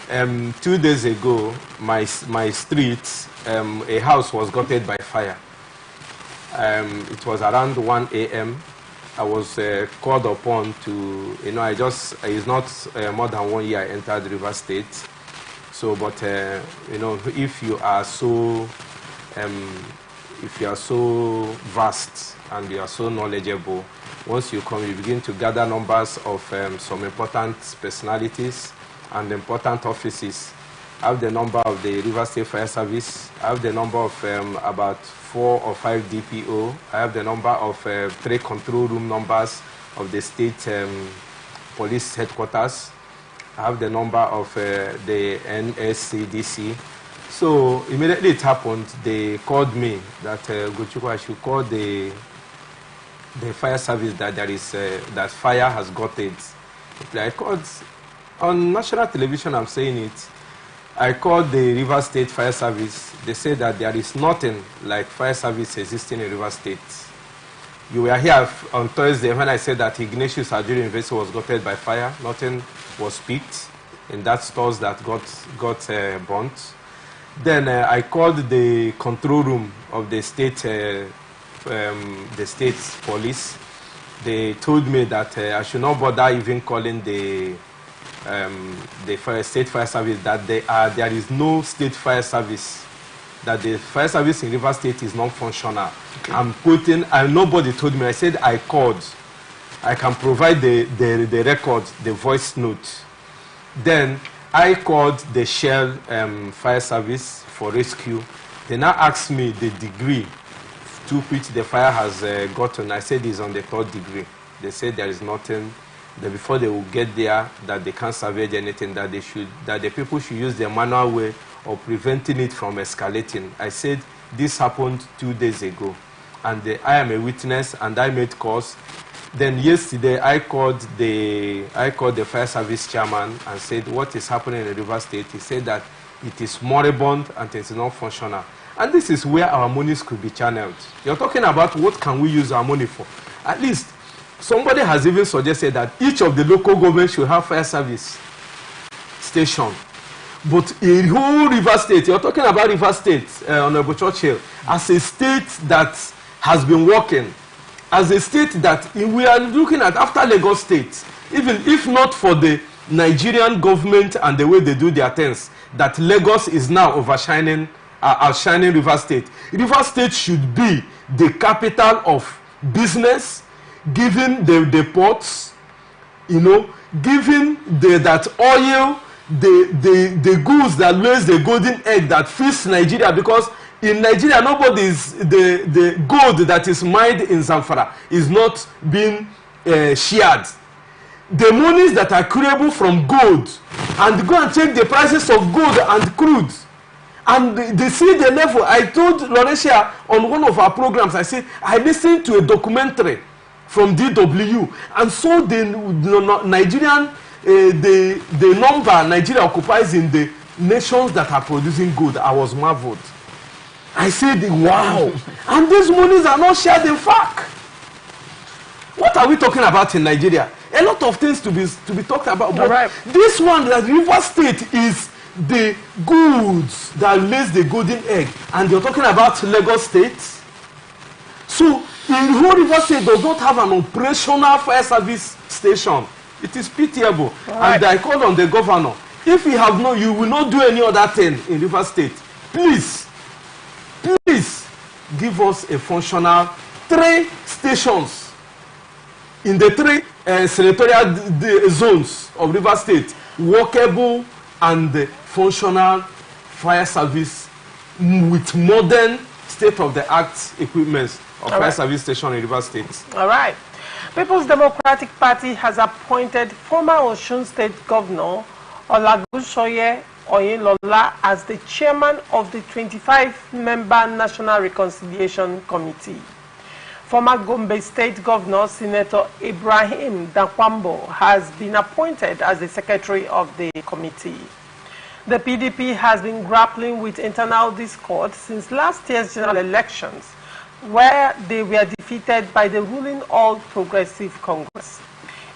2 days ago, my street, a house was gutted by fire. It was around 1 a.m. I was called upon to, it's not more than 1 year I entered Rivers State. So, but, if you are so vast and you are so knowledgeable, once you come, you begin to gather numbers of some important personalities and important offices. I have the number of the Rivers State Fire Service. I have the number of about 4 or 5 DPO. I have the number of 3 control room numbers of the state police headquarters. I have the number of the NSCDC. So immediately it happened, they called me that Gochukwu, I should call the fire service that there is that fire has got it. I called on national television. I'm saying it. I called the Rivers State Fire Service. They said that there is nothing like fire service existing in Rivers State. You were here on Thursday when I said that Ignatius Ajuri University was gutted by fire. Nothing was picked in that stores that got burnt. Then I called the control room of the state police. They told me that I should not bother even calling the state fire service, that there is no state fire service, that the fire service in Rivers State is non-functional. Okay. I'm quoting, and nobody told me. I said I called. I can provide the record, the voice note. Then I called the Shell fire service for rescue. They now asked me the degree to which the fire has gotten. I said it's on the 3rd degree. They said there is nothing. That before they will get there, that they can't salvage anything, that the people should use the manual way of preventing it from escalating. I said this happened 2 days ago, and I am a witness, and I made calls. Then yesterday I called the fire service chairman and said what is happening in Rivers State. He said that it is moribund and it is not functional. And this is where our monies could be channeled. You're talking about what can we use our money for. At least somebody has even suggested that each of the local governments should have fire service station. But in whole Rivers State, you're talking about Rivers State, Honorable Churchill, as a state that has been working, as a state that we are looking at after Lagos State, even if not for the Nigerian government and the way they do their things, that Lagos is now outshining Rivers State. Rivers State should be the capital of business, given the ports, given that oil, the goods that lays the golden egg that feeds Nigeria, because in Nigeria, the gold that is mined in Zamfara is not being shared. The monies that are credible from gold, and go and check the prices of gold and crude, and they see the level. I told Laurentia on one of our programs, I said, I listened to a documentary from DW, and so the Nigerian, the number Nigeria occupies in the nations that are producing gold, I was marveled. I said, wow. And these monies are not shared in fact. What are we talking about in Nigeria? A lot of things to be talked about. But right. This one, that Rivers State, is the goods that lays the golden egg. And you're talking about Lagos State. So, in whole Rivers State does not have an operational fire service station. It is pitiable. Right. And I called on the governor. If you will not do any other thing in Rivers State, please give us a functional 3 stations in the 3 senatorial zones of Rivers State, workable and functional fire service with modern state-of-the-art equipment of fire service station in Rivers State. All right. People's Democratic Party has appointed former Osun State Governor Olagunsoye Oyinlola as the chairman of the 25-member National Reconciliation Committee. Former Gombe State Governor Senator Ibrahim Dakwambo has been appointed as the secretary of the committee. The PDP has been grappling with internal discord since last year's general elections, where they were defeated by the ruling All Progressive Congress.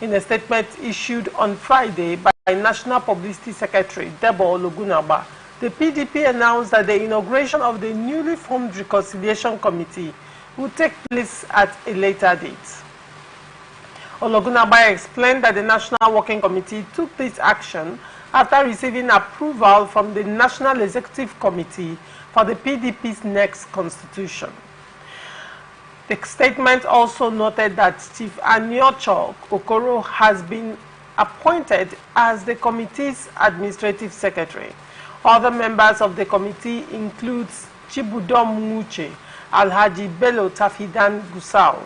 In a statement issued on Friday by National Publicity Secretary Debo Ologunagba, the PDP announced that the inauguration of the newly formed Reconciliation Committee will take place at a later date. Ologunagba explained that the National Working Committee took this action after receiving approval from the National Executive Committee for the PDP's next constitution. The statement also noted that Chief Aniocho Okoro has been appointed as the committee's administrative secretary. Other members of the committee include Chibudom Muche, Alhaji Bello Tafidan Gusau,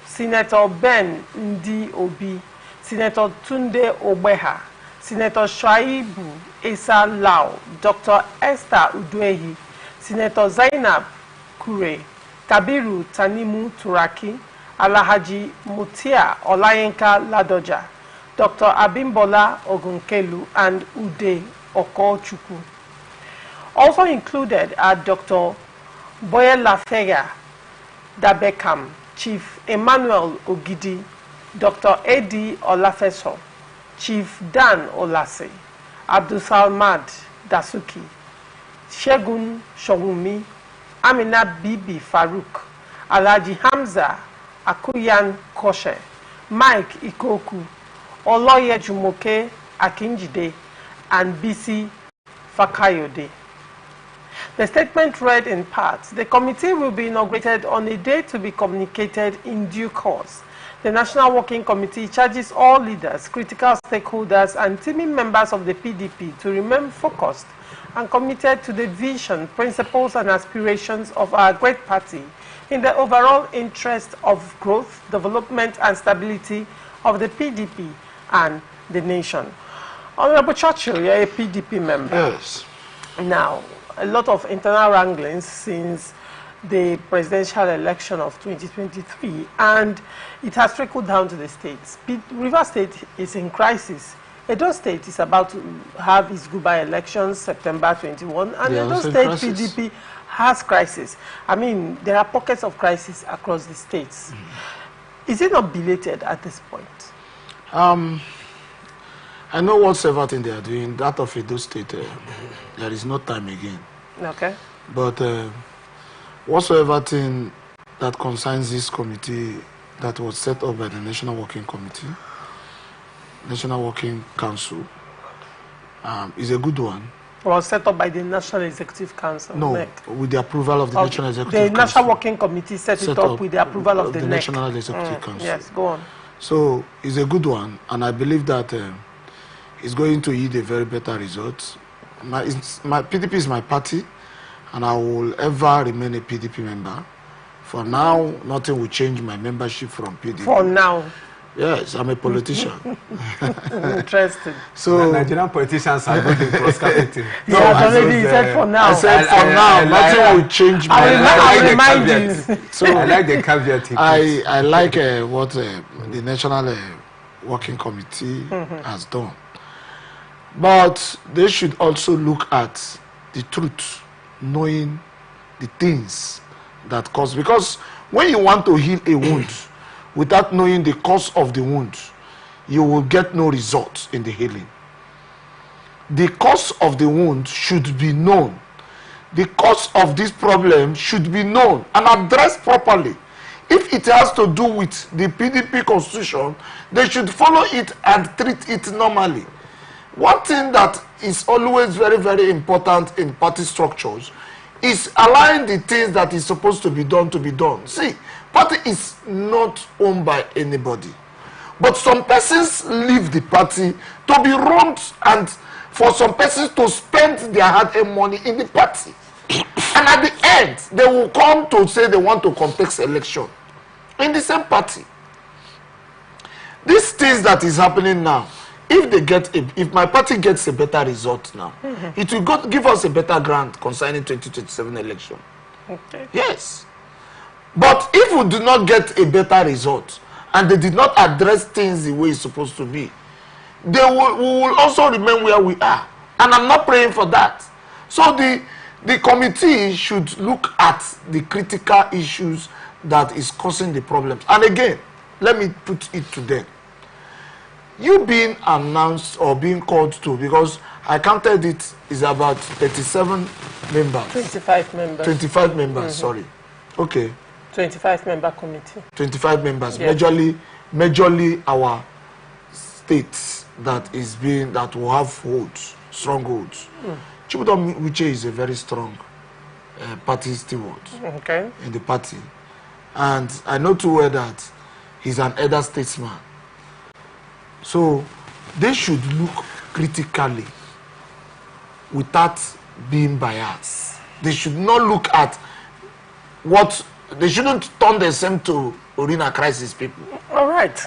Senator Ben Ndi Obi, Senator Tunde Obeha, Senator Shaibu Esa Lau, Dr. Esther Udwehi, Senator Zainab Kure, Kabiru Tanimu Turaki, Alhaji Mutia Olayenka Ladoja, Dr. Abimbola Ogunkelu, and Ude Okochukwu. Also included are Dr. Boyelafega Dabekam, Chief Emmanuel Ogidi, Dr. Edi Olafeso, Chief Dan Olase, Abdulsalmad Dasuki, Shegun Showumi, Amina Bibi Farouk, Alhaji Hamza Akuyan Koshe, Mike Ikoku, Oloye Jumoke Akinjide, and BC Fakayode. The statement read in part, the committee will be inaugurated on a day to be communicated in due course. The National Working Committee charges all leaders, critical stakeholders, and teaming members of the PDP to remain focused and committed to the vision, principles, and aspirations of our great party in the overall interest of growth, development, and stability of the PDP and the nation. Honorable Churchill, you're a PDP member. Yes. Now, a lot of internal wranglings since the presidential election of 2023, and it has trickled down to the states. Rivers State is in crisis. Edo State is about to have its Guba elections September 21, and Edo State PDP has crisis. I mean, there are pockets of crisis across the states. Is it not belated at this point? I know whatsoever thing they are doing, that of Edo State, there is no time again. Okay. But whatsoever thing that concerns this committee that was set up by the National Working Committee, National Working Council, is a good one. Was set up by the National Executive Council. No, NEC. with the approval of the National Executive Council. The National Working Committee set it up with the approval of the NEC. National Executive Council. Yes, go on. So it's a good one, and I believe that it's going to yield a very better result. My PDP is my party, and I will ever remain a PDP member. For now, nothing will change my membership from PDP. For now. Yes, I'm a politician. Interesting. So Nigerian politicians are good in cross-cutting. No, already said for now. I said for now, nothing will change my I So I like the caveat. I like what the National Working Committee has done. But they should also look at the truth, knowing the things that cause. Because when you want to heal a wound without knowing the cause of the wound, you will get no result in the healing. The cause of the wound should be known. The cause of this problem should be known and addressed properly. If it has to do with the PDP constitution, they should follow it and treat it normally. One thing that is always very, very important in party structures is allowing the things that is supposed to be done to be done. See, party is not owned by anybody. But some persons leave the party to be run, and for some persons to spend their hard-earned money in the party. And at the end, they will come to say they want to contest election in the same party. These things that is happening now if my party gets a better result now, it will give us a better grant concerning 2027 election. Okay. Yes. But if we do not get a better result and they did not address things the way it's supposed to be, we will also remain where we are. And I'm not praying for that. So the committee should look at the critical issues that is causing the problems. And again, let me put it to them. You being announced or being called to, because I counted it, is about 37 members. 25 members. 25 members, sorry. Okay. 25-member committee. 25 members, yes. majorly our states that will have holds, strong holds. Chibudom Uche is a very strong party steward in the party. And I know too well that he's an elder statesman. So they should look critically without being biased. They should not look at they shouldn't turn themselves to arena crisis people. All right.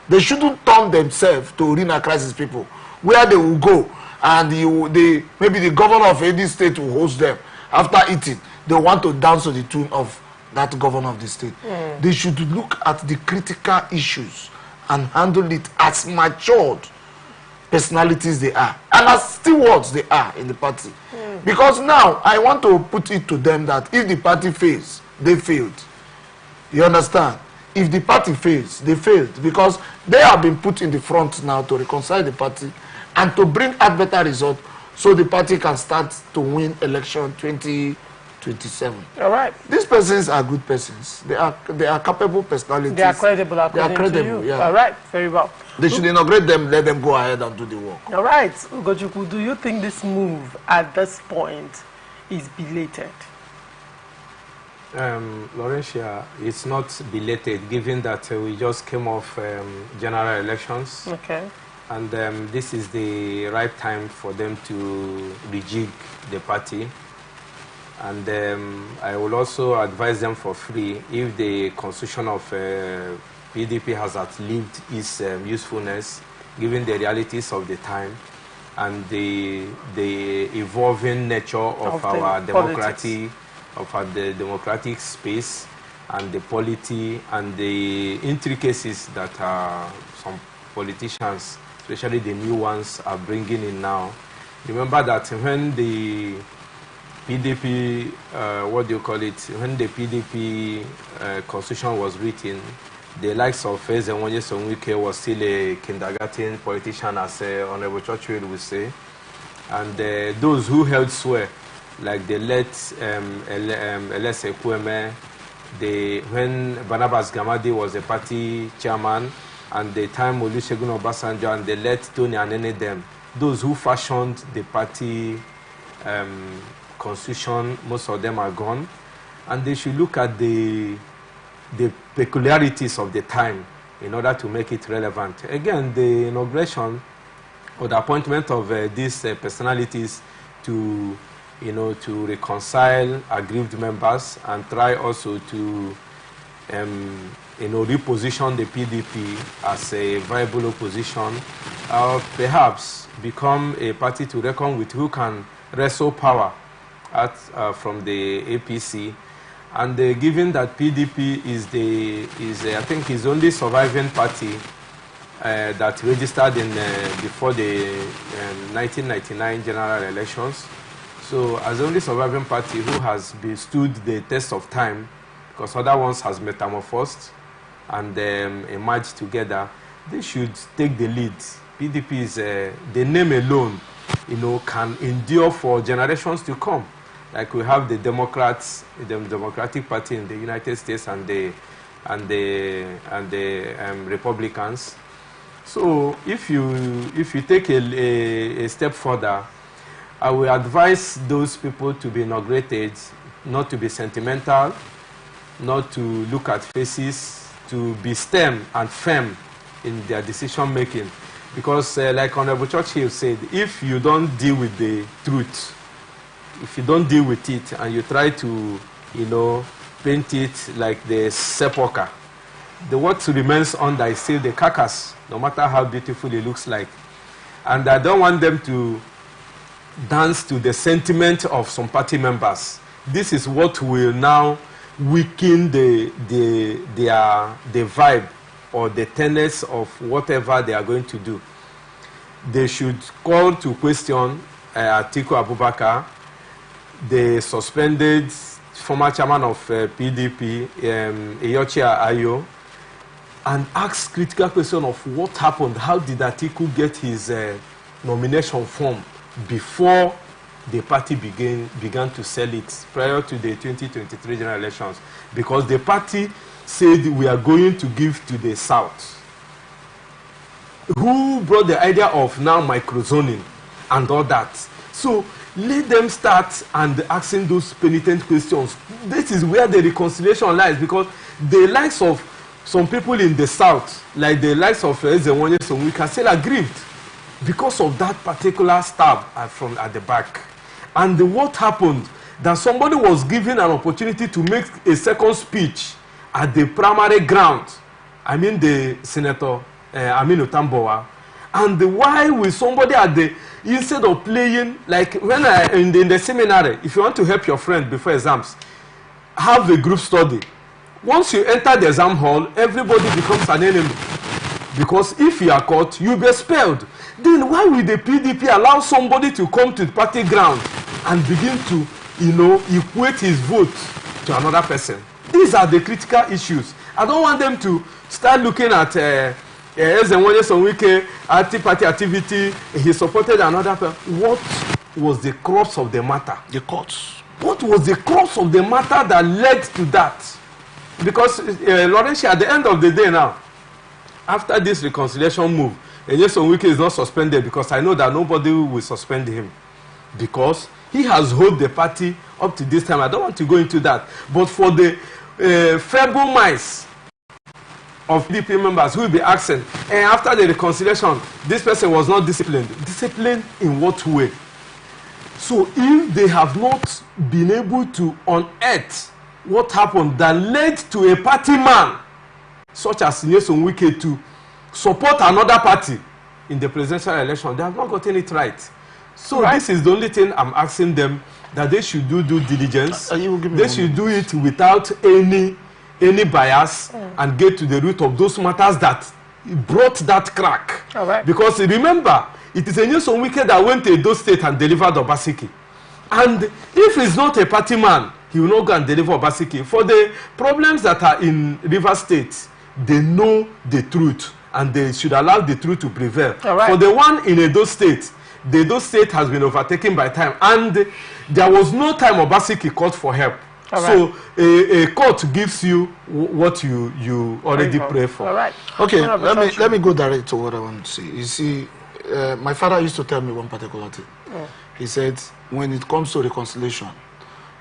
They shouldn't turn themselves to arena crisis people, where they will go and maybe the governor of any state will host them. After eating, they want to dance to the tune of that governor of the state. They should look at the critical issues and handle it as matured personalities they are and as stewards they are in the party. Because now I want to put it to them that if the party fails, they failed. You understand? If the party fails, they failed, because they have been put in the front now to reconcile the party and to bring out better result so the party can start to win election 2027. All right. These persons are good persons. They are capable personalities. They are credible according to you. Yeah. All right. Very well. They should inaugurate them, let them go ahead and do the work. All right. Ugochukwu, do you think this move at this point is belated? Laurentia, it's not belated, given that we just came off general elections. Okay. And this is the right time for them to rejig the party. And I will also advise them for free, if the constitution of PDP has outlived its usefulness, given the realities of the time and the evolving nature of our democracy, the democratic space and the polity and the intricacies that some politicians, especially the new ones, are bringing in now. Remember that when the PDP, when the PDP constitution was written, the likes of Ezenwonye Sonwike was still a kindergarten politician, as Honorable Churchill would say. And those who held sway, like the late Elese Kweme, when Barnabas Gamadi was the party chairman, and the time Olusegun Obasanjo and the late Tony Anene them, those who fashioned the party constitution, most of them are gone. And they should look at the peculiarities of the time in order to make it relevant. Again, the inauguration or the appointment of these personalities to reconcile aggrieved members and try also to reposition the PDP as a viable opposition, perhaps become a party to reckon with, who can wrestle power from the APC. And given that PDP is I think is only surviving party that registered before the 1999 general elections. So as the only surviving party who has stood the test of time, because other ones has metamorphosed and emerged together, they should take the lead. PDP is the name alone, can endure for generations to come. Like we have the Democrats, the Democratic Party in the United States, and the Republicans. So if you take a step further, I will advise those people to be inaugurated, not to be sentimental, not to look at faces, to be stern and firm in their decision making. Because like Honorable Churchill said, if you don't deal with the truth, if you don't deal with it and you try to, paint it like the sepulcher, the what remains under is still the carcass, no matter how beautiful it looks like. And I don't want them to dance to the sentiment of some party members. This is what will now weaken the vibe or the tenets of whatever they are going to do. They should call to question Atiku Abubakar, the suspended former chairman of PDP, Eyochia Ayo, and ask critical question of what happened. How did Atiku get his nomination form before the party began to sell it prior to the 2023 general elections? Because the party said we are going to give to the South. Who brought the idea of now microzoning and all that? So let them start and asking those penitent questions. This is where the reconciliation lies, because the likes of some people in the South, like the likes of Ezenwonye Sonwika, still aggrieved because of that particular stab at the back. And what happened, that somebody was given an opportunity to make a second speech at the primary ground. I mean the Senator Aminu Tambowa. And why will somebody at the, instead of playing, like when in the seminary, if you want to help your friend before exams, have a group study. Once you enter the exam hall, everybody becomes an enemy. Because if you are caught, you'll be expelled. Then why will the PDP allow somebody to come to the party ground and begin to, equate his vote to another person? These are the critical issues. I don't want them to start looking at Ezenwonye Sonwike anti-party activity. He supported another person. What was the crux of the matter? The courts. What was the crux of the matter that led to that? Because Laurentia, at the end of the day now, after this reconciliation move, Sonwike is not suspended, because I know that nobody will suspend him, because he has held the party up to this time. I don't want to go into that. But for the feeble minds of PDP members who will be asking, and after the reconciliation, this person was not disciplined. Disciplined in what way? So if they have not been able to unearth what happened that led to a party man such as Sonwike to support another party in the presidential election, they have not gotten it right. So this is the only thing I'm asking them, that they should do due diligence. They should do it without any bias and get to the root of those matters that brought that crack. Because remember, it is Sonwike that went to Edo State and delivered Obaseki. And if he's not a party man, he will not go and deliver Obaseki. For the problems that are in River State, they know the truth, and they should allow the truth to prevail. For the one in Edo State, the Edo State has been overtaken by time, and there was no time Obaseki called for help. So a court gives you what you already pray for. Okay, let me go direct to what I want to say. You see, my father used to tell me one particular thing. He said, when it comes to reconciliation,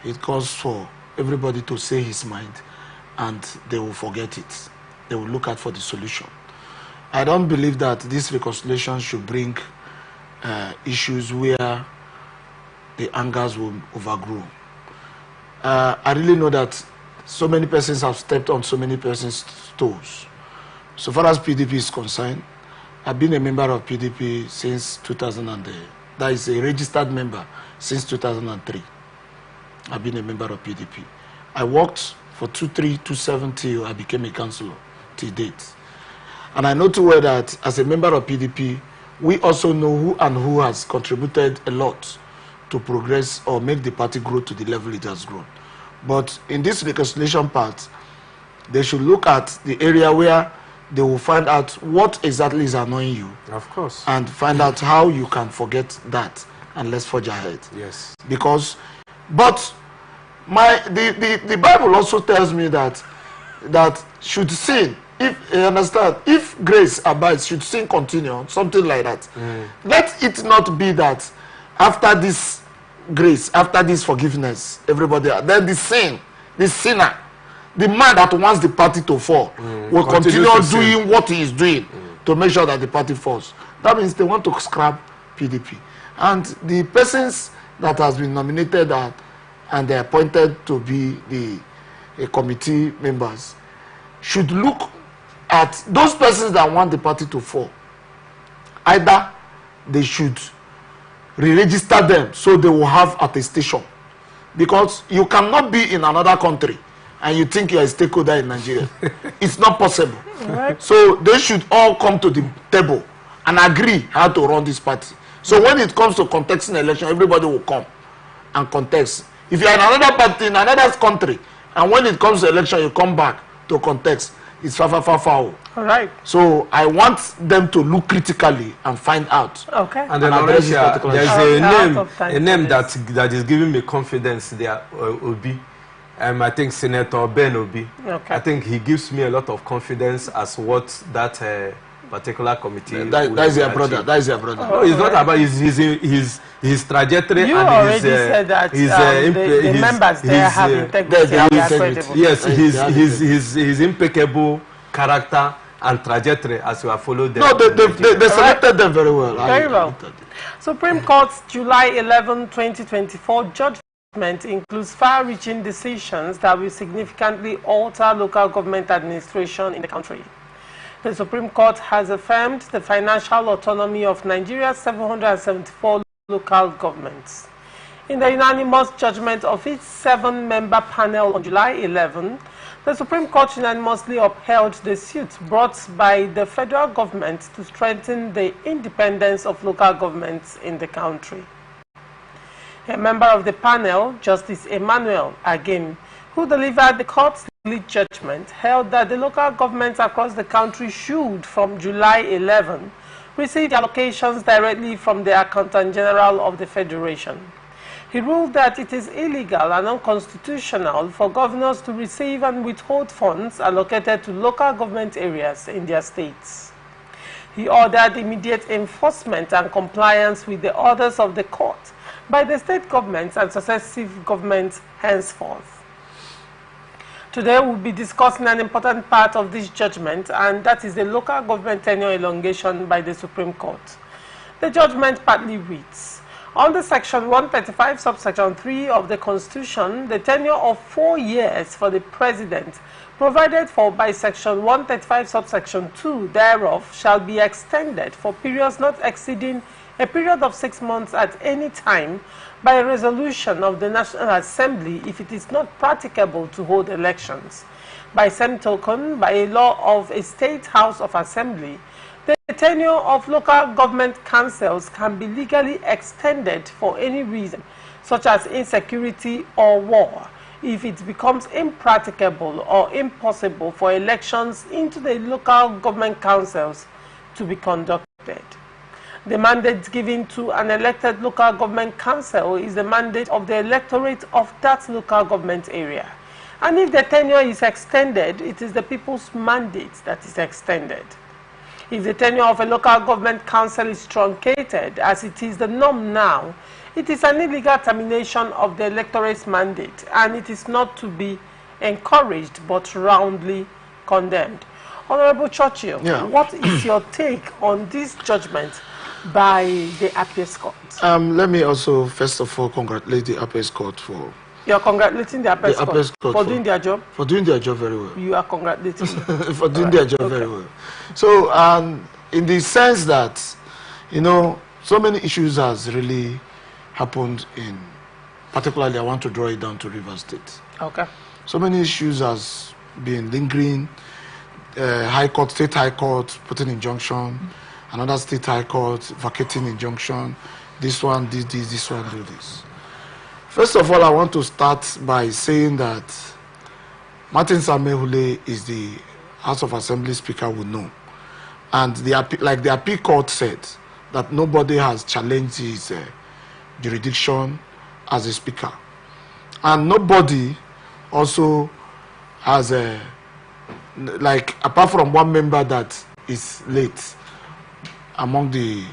it calls for everybody to say his mind, and they will forget it. They will look out for the solution. I don't believe that this reconciliation should bring issues where the angers will overgrow. I really know that so many persons have stepped on so many persons' toes. So far as PDP is concerned, I've been a member of PDP since 2000. That is a registered member since 2003. I've been a member of PDP. I worked for 2003-2007 till I became a councillor till date. And I know too well that as a member of PDP, we also know who has contributed a lot to progress or make the party grow to the level it has grown. But in this reconciliation part, they should look at the area where they will find out what exactly is annoying you. Of course. And find out how you can forget that, and let's forge ahead. Yes. Because, but the Bible also tells me that should sin, if you understand, if grace abides, should sin continue, something like that. Let it not be that after this grace, after this forgiveness, everybody, then the sinner, the man that wants the party to fall, will continue doing what he is doing to make sure that the party falls. That means they want to scrap PDP. And the persons that has been nominated and they are appointed to be the committee members should look at those persons that want the party to fall. Either they should re-register them so they will have attestation, because you cannot be in another country and you think you are a stakeholder in Nigeria. It's not possible. Right. So they should all come to the table and agree how to run this party. So when it comes to contesting election, everybody will come and contest. If you are in another party in another country, and when it comes to election you come back to contest, it's far. All right. So I want them to look critically and find out. Okay. And then address this Oresha, particular there's issue. a name that is giving me confidence there, Obi. I think Senator Ben Obi. Okay. I think he gives me a lot of confidence as what that particular committee. That is your brother. That is your brother. No, it's not about his trajectory. You and already his, said that the members there have integrity and they are credible. Yes, his impeccable character and trajectory as you have followed them. No, they selected them very well. Very well. Supreme Court's July 11, 2024 judgment includes far-reaching decisions that will significantly alter local government administration in the country. The Supreme Court has affirmed the financial autonomy of Nigeria's 774 local governments. In the unanimous judgment of its 7-member panel on July 11, the Supreme Court unanimously upheld the suit brought by the federal government to strengthen the independence of local governments in the country. A member of the panel, Justice Emmanuel Agim, who delivered the court's lead judgment, held that the local governments across the country should, from July 11, receive allocations directly from the Accountant General of the Federation. He ruled that it is illegal and unconstitutional for governors to receive and withhold funds allocated to local government areas in their states. He ordered immediate enforcement and compliance with the orders of the court by the state governments and successive governments henceforth. Today we'll be discussing an important part of this judgment, and that is the local government tenure elongation by the Supreme Court. The judgment partly reads, under Section 135, subsection 3 of the Constitution, the tenure of 4 years for the President, provided for by Section 135, subsection 2 thereof, shall be extended for periods not exceeding a period of 6 months at any time by a resolution of the National Assembly if it is not practicable to hold elections. By same token, by a law of a State House of Assembly, the tenure of local government councils can be legally extended for any reason, such as insecurity or war, if it becomes impracticable or impossible for elections into the local government councils to be conducted. The mandate given to an elected local government council is the mandate of the electorate of that local government area. And if the tenure is extended, it is the people's mandate that is extended. If the tenure of a local government council is truncated, as it is the norm now, it is an illegal termination of the electorate's mandate, and it is not to be encouraged but roundly condemned. Honorable Churchill, what is your take on this judgment by the Appeals Court? Let me also, first of all, congratulate the Appeals Court for... You are congratulating the Appeals Court for doing their job? For doing their job very well. You are congratulating for doing their job very well. So, in the sense that, you know, so many issues has really happened in, particularly I want to draw it down to Rivers State. Okay. So many issues has been lingering. High Court, State High Court putting injunction, another State High Court vacating injunction, this one, this one, do this. First of all, I want to start by saying that Martin Samehule is the House of Assembly Speaker we know. And like the Appeal Court said, that nobody has challenged his jurisdiction as a Speaker. And nobody also has apart from one member that is late among the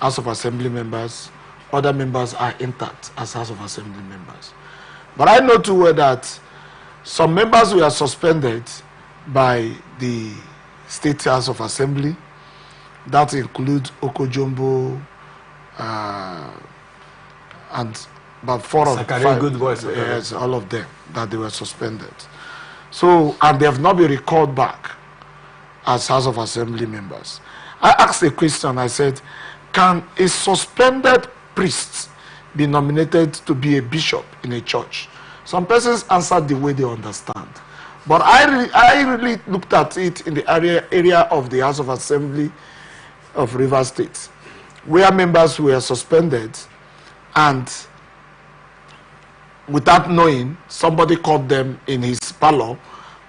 House of Assembly members, other members are intact as House of Assembly members. But I know too well that some members were suspended by the State House of Assembly. That includes Okojombo and about 4 or 5. Good boys. Yes, all of them, that they were suspended. So, and they have not been recalled back. as House of Assembly members. I asked a question. I said, can a suspended priest be nominated to be a bishop in a church? Some persons answered the way they understand. But I really looked at it in the area of the House of Assembly of Rivers State, where members were suspended, and without knowing, somebody called them in his parlor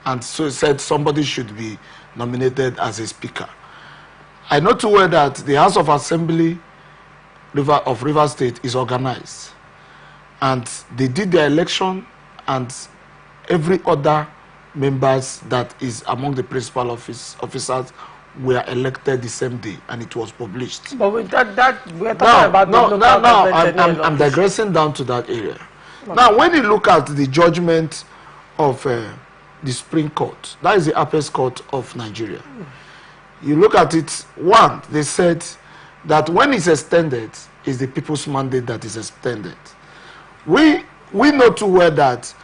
and so said somebody should be nominated as a speaker. I know too well that the House of Assembly of Rivers State is organized, and they did their election, and every other members that is among the principal officers were elected the same day, and it was published. But with that we're talking about I'm digressing down to that area. Okay. Now, when you look at the judgment of the Supreme Court, that is the apex court of Nigeria, you look at it, one, they said that when it's extended, it's the people's mandate that is extended. We know too well that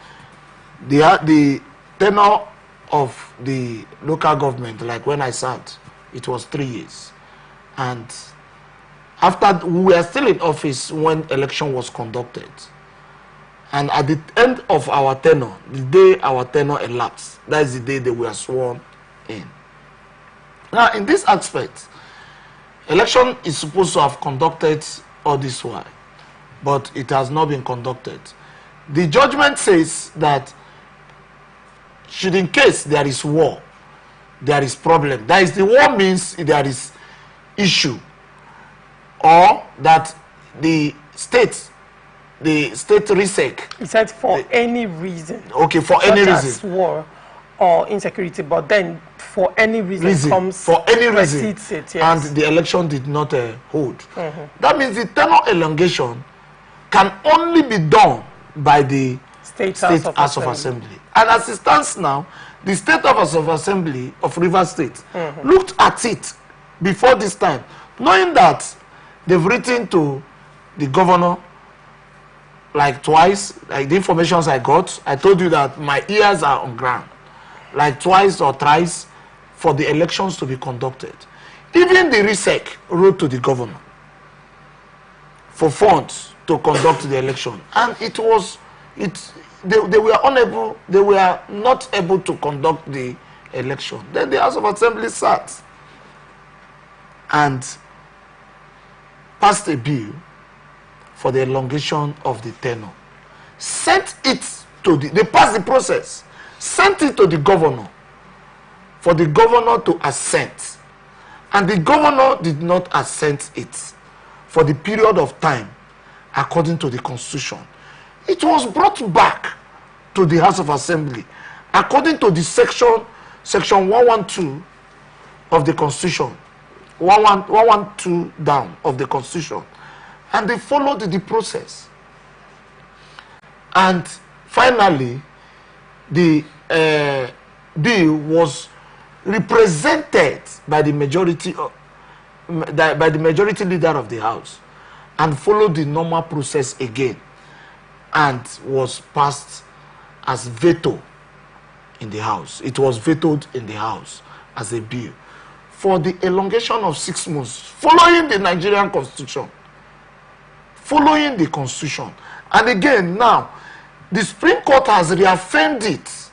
the tenure of the local government, like when I sat, it was 3 years. And after, we were still in office when election was conducted. And at the end of our tenure, the day our tenure elapsed, that is the day they were sworn in. Now, in this aspect, election is supposed to have conducted all this while, but it has not been conducted. The judgment says that should, in case there is war, there is problem. That is, the war means there is issue, or that the state RISEC. He said for any reason. Okay, for any reason. As war or insecurity, but then for any reason comes for any reason, it, yes. And the election did not hold. That means the tenure elongation can only be done by the State House of Assembly. And as it stands now, the State House of Assembly of Rivers State looked at it before this time, knowing that they've written to the governor like twice. Like the information I got, I told you that my ears are on ground, like twice or thrice for the elections to be conducted. Even the RISEC wrote to the governor for funds to conduct the election, and they were unable, they were not able to conduct the election. Then the House of Assembly sat and passed a bill for the elongation of the tenure. Sent it to they passed the process, sent it to the governor for the governor to assent. And the governor did not assent it for the period of time according to the Constitution. It was brought back to the House of Assembly according to the section 112 of the Constitution, 112 down of the Constitution, and they followed the process. And finally, the bill was represented by the majority leader of the House, and followed the normal process again, and was passed as veto in the House. It was vetoed in the House as a bill for the elongation of 6 months, following the Nigerian Constitution. Following the Constitution. And again, now, the Supreme Court has reaffirmed it,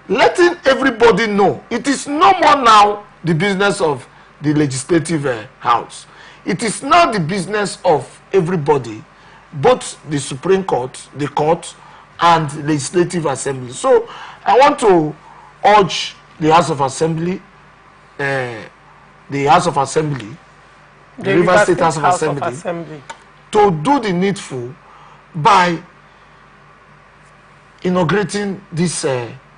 letting everybody know it is no more now the business of the Legislative House. It is now the business of everybody, both the Supreme Court, the court, and the Legislative Assembly. So I want to urge the House of Assembly, the Rivers State House of Assembly, to do the needful by inaugurating these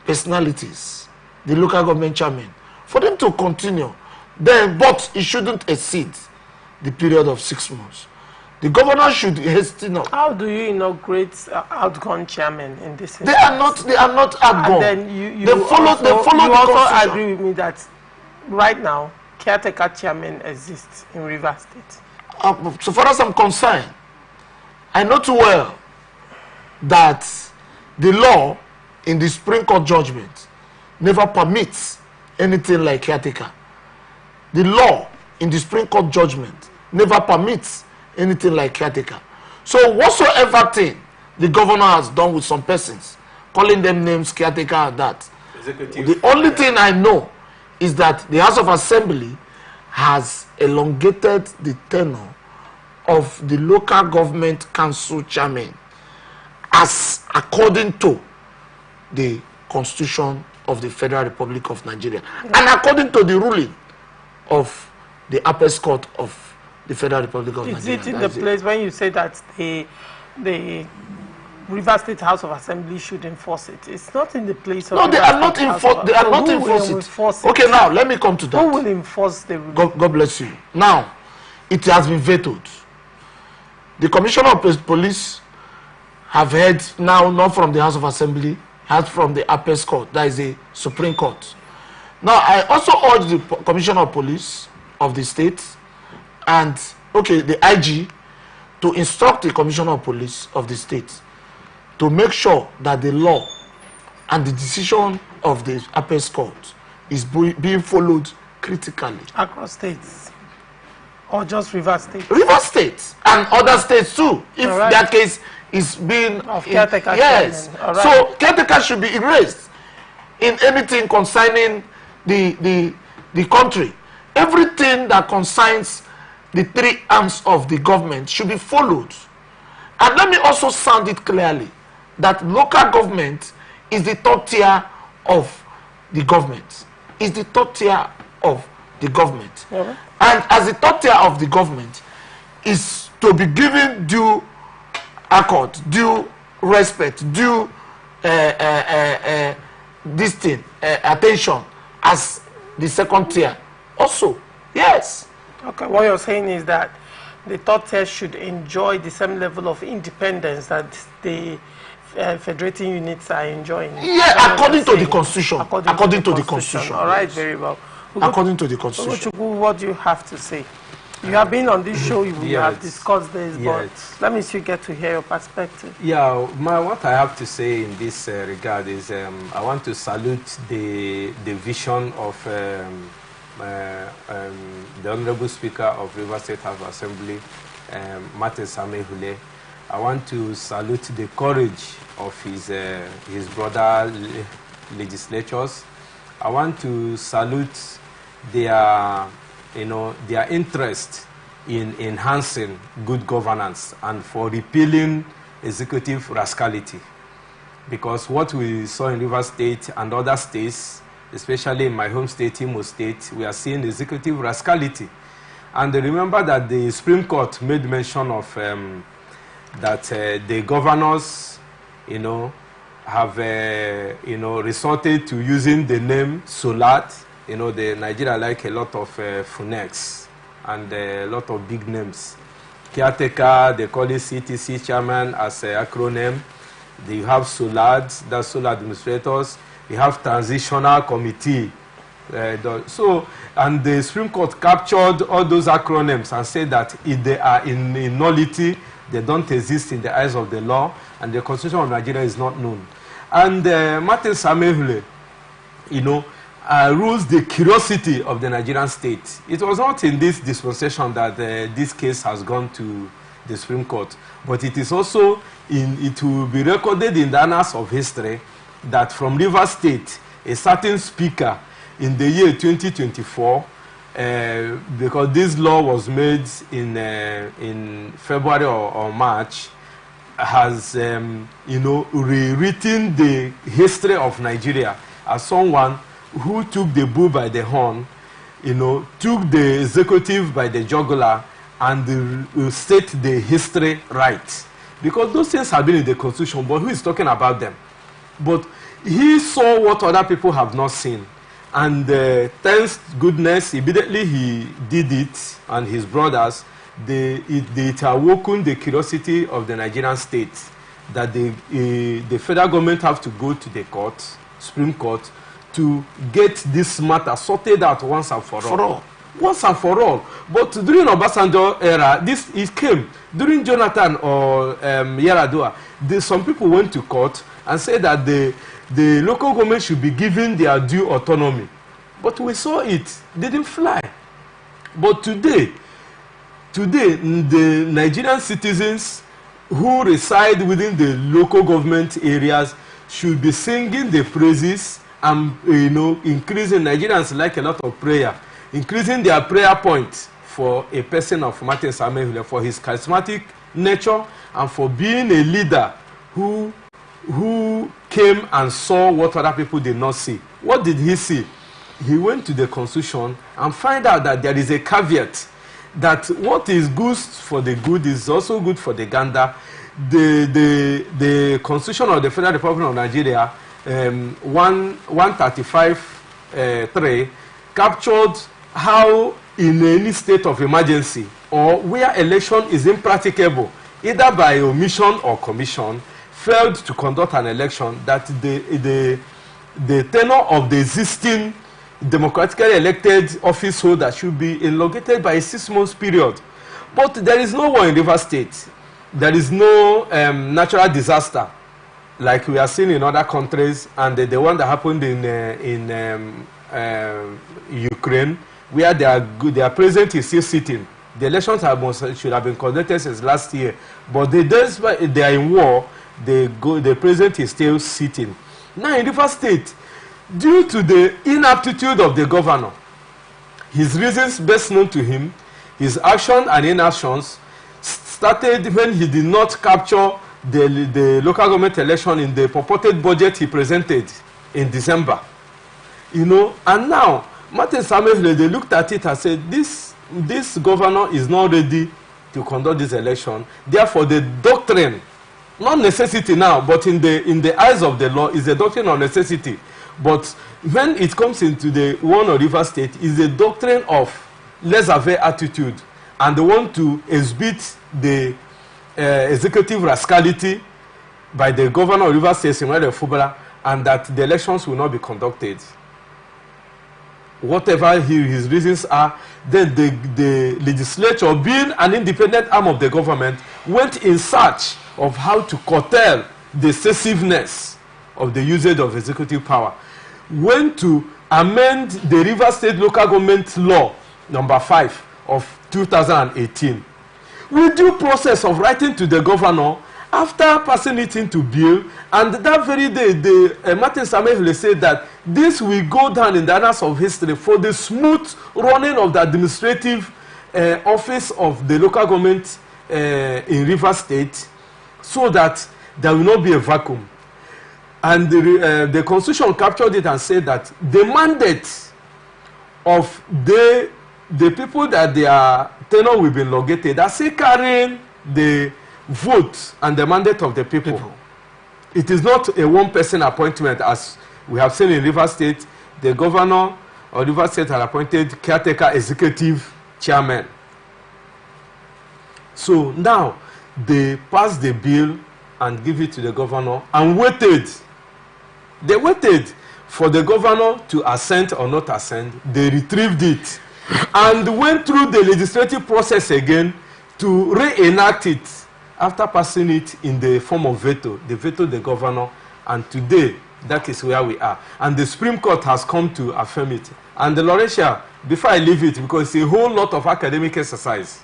personalities, the local government chairman, for them to continue. Then, but it shouldn't exceed the period of 6 months. The governor should hasten up. How do you inaugurate outgone chairman in this instance? They are not outgone. And then they follow the Constitution. Agree with me that right now caretaker chairman exists in Rivers State. So far as I'm concerned, I know too well that the law in the Supreme Court judgment never permits anything like caretaker. The law in the Supreme Court judgment never permits anything like caretaker. So whatsoever thing the governor has done with some persons, calling them names, caretaker and that, the only thing I know is that the House of Assembly has elongated the tenure of the local government council chairman as according to the Constitution of the Federal Republic of Nigeria and according to the ruling of the Apex Court of the Federal Republic of Nigeria. Is it in the place when you say that the Rivers State House of Assembly should enforce it? It's not in the place of... No, they are not enforce. They are not enforce it. Okay, now let me come to that. Who will enforce the ruling? God bless you. Now, it has been vetoed. The Commissioner of Police have heard now not from the House of Assembly, heard from the Apex Court, that is the Supreme Court. Now, I also urge the Commissioner of Police of the state and, okay, the IG to instruct the Commissioner of Police of the state to make sure that the law and the decision of the Apex Court is being followed critically. Across states? Or just Rivers State? Rivers State and other states too, if that case is being... Of caretaker. Yes. Right. So caretaker should be erased in anything concerning the country. Everything that concerns the three arms of the government should be followed. And let me also sound it clearly that local government is the third tier of the government. Is the third tier of the government. Yeah. And as the third tier of the government is to be given due accord, due respect, due this thing, attention as the second tier. Also, yes. Okay, what you're saying is that the third tier should enjoy the same level of independence that the federating units are enjoying. Yeah, according to the Constitution. According to the Constitution. All right, very well. According to the Constitution. What do you have to say? You have been on this show, you have discussed this, but let me still get to hear your perspective. Yeah, what I have to say in this regard is I want to salute the vision of the Honorable Speaker of Rivers State House of Assembly, Martin Samehule. I want to salute the courage of his brother legislators. I want to salute their interest in enhancing good governance and for repealing executive rascality. Because what we saw in Rivers State and other states, especially in my home state, Imo State, we are seeing executive rascality. And remember that the Supreme Court made mention of that the governors, have, resorted to using the name Solat. The Nigeria like a lot of phonetics and a lot of big names. Caretaker, they call it CTC chairman as an acronym. They have SOLAD, that's Sole Administrators. You have transitional committee. And the Supreme Court captured all those acronyms and said that if they are in nullity, they don't exist in the eyes of the law, and the Constitution of Nigeria is not known. And Martin Samehule, rules the curiosity of the Nigerian state. It was not in this dispensation that this case has gone to the Supreme Court, but it is also it will be recorded in the annals of history that from Rivers State, a certain speaker in the year 2024, because this law was made in February or March, has rewritten the history of Nigeria as someone who took the bull by the horn, took the executive by the jugular, and set the history right. Because those things have been in the Constitution, but who is talking about them? But he saw what other people have not seen. And thanks goodness, immediately he did it, and his brothers, it awoken the curiosity of the Nigerian state that the federal government have to go to the court, Supreme Court, to get this matter sorted out once and for all. Once and for all. But during Obasanjo era, it came. During Jonathan or Yaradua, some people went to court and said that the local government should be given their due autonomy. But we saw it didn't fly. But today, the Nigerian citizens who reside within the local government areas should be singing the praises and, increasing. Nigerians like a lot of prayer, increasing their prayer points for a person of Martin Samuel, for his charismatic nature and for being a leader who came and saw what other people did not see. What did he see? He went to the constitution and find out that there is a caveat that what is good for the good is also good for the gander. The constitution of the Federal Republic of Nigeria, 135(3), captured how in any state of emergency or where election is impracticable, either by omission or commission, failed to conduct an election, that the tenure of the existing democratically elected office holder should be elongated by a 6-month period. But there is no war in Rivers State. There is no natural disaster like we are seeing in other countries, and the one that happened in Ukraine, where their president is still sitting. The elections should have been conducted since last year, but the days they are in war, the president is still sitting. Now in Rivers State, due to the inaptitude of the governor, his reasons best known to him, his action and inactions started when he did not capture the local government election in the purported budget he presented in December. And now Martin Samuel, they looked at it and said, this governor is not ready to conduct this election. Therefore, the doctrine, not necessity now, but in the eyes of the law, is a doctrine of necessity. But when it comes into the one of Rivers State, is a doctrine of laissez-faire attitude, and they want to exhibit the executive rascality by the governor of Rivers State, Samuel Fubara, and that the elections will not be conducted. Whatever his reasons are, then the legislature, being an independent arm of the government, went in search of how to curtail the excessiveness of the usage of executive power, went to amend the Rivers State Local Government Law number 5 of 2018. With due process of writing to the governor after passing it into bill, and that very day, Martin Samuel said that this will go down in the annals of history for the smooth running of the administrative office of the local government in Rivers State, so that there will not be a vacuum. And the constitution captured it and said that the mandate of the people that their tenure will be elongated are still carrying the vote and the mandate of the people. It is not a one-person appointment, as we have seen in Rivers State. The governor of Rivers State had appointed caretaker executive chairman. So now they passed the bill and give it to the governor and waited. They waited for the governor to assent or not assent. They retrieved it and went through the legislative process again to reenact it after passing it in the form of veto. They vetoed the governor, and today that is where we are. And the Supreme Court has come to affirm it. And the Laurentia, before I leave it, because it's a whole lot of academic exercise,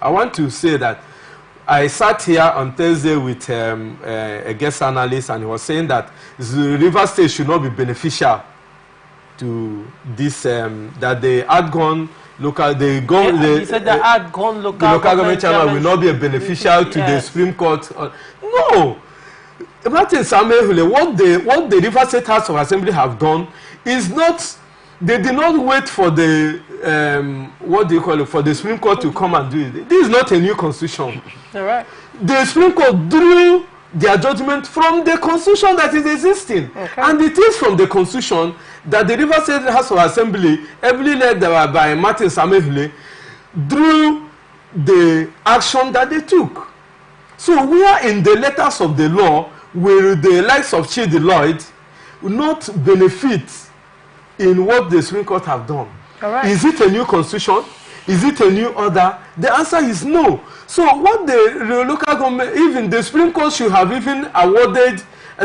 I want to say that I sat here on Thursday with a guest analyst, and he was saying that the Rivers State should not be beneficial to this, that the outgone local, the local government channel will not be beneficial to the Supreme Court. No. Martin Samuel, what the Rivers State House of Assembly have done is not, they did not wait for the for the Supreme Court to come and do it. This is not a new constitution. All right. The Supreme Court drew their judgment from the constitution that is existing. Okay. And it is from the constitution that the Rivers State House of Assembly, heavily led by Martin Samuel, drew the action that they took. So we are in the letters of the law where the likes of Chidi Lloyd will not benefit in what the Supreme Court have done. All right. Is it a new constitution? Is it a new order? The answer is no. So what the local government, even the Supreme Court should have even awarded,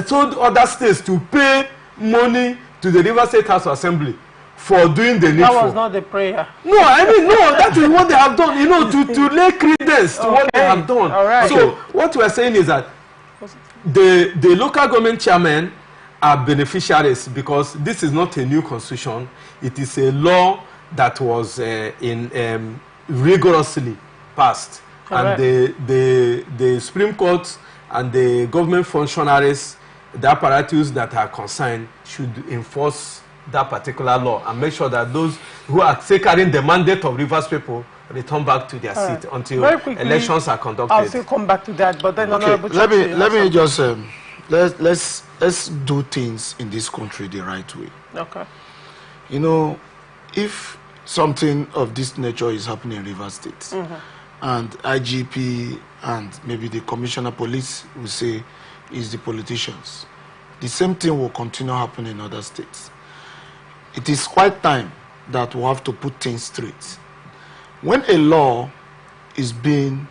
told other states to pay money to the Rivers State House of Assembly for doing the needful. That was not the prayer. No, I mean, no, that is what they have done, you know, to lay credence to what they have done. All right. So what we are saying is that the local government chairmen are beneficiaries because this is not a new constitution. It is a law that was rigorously passed. And the Supreme Court and the government functionaries, the apparatus that are concerned, should enforce that particular law and make sure that those who are carrying the mandate of Rivers people return back to their seat until elections are conducted. I'll still come back to that, but then let me just let's do things in this country the right way. Okay. You know, if something of this nature is happening in Rivers State, and IGP and maybe the commissioner police will say is the politicians, the same thing will continue happening in other states. It is quite time that we have to put things straight. When a law is being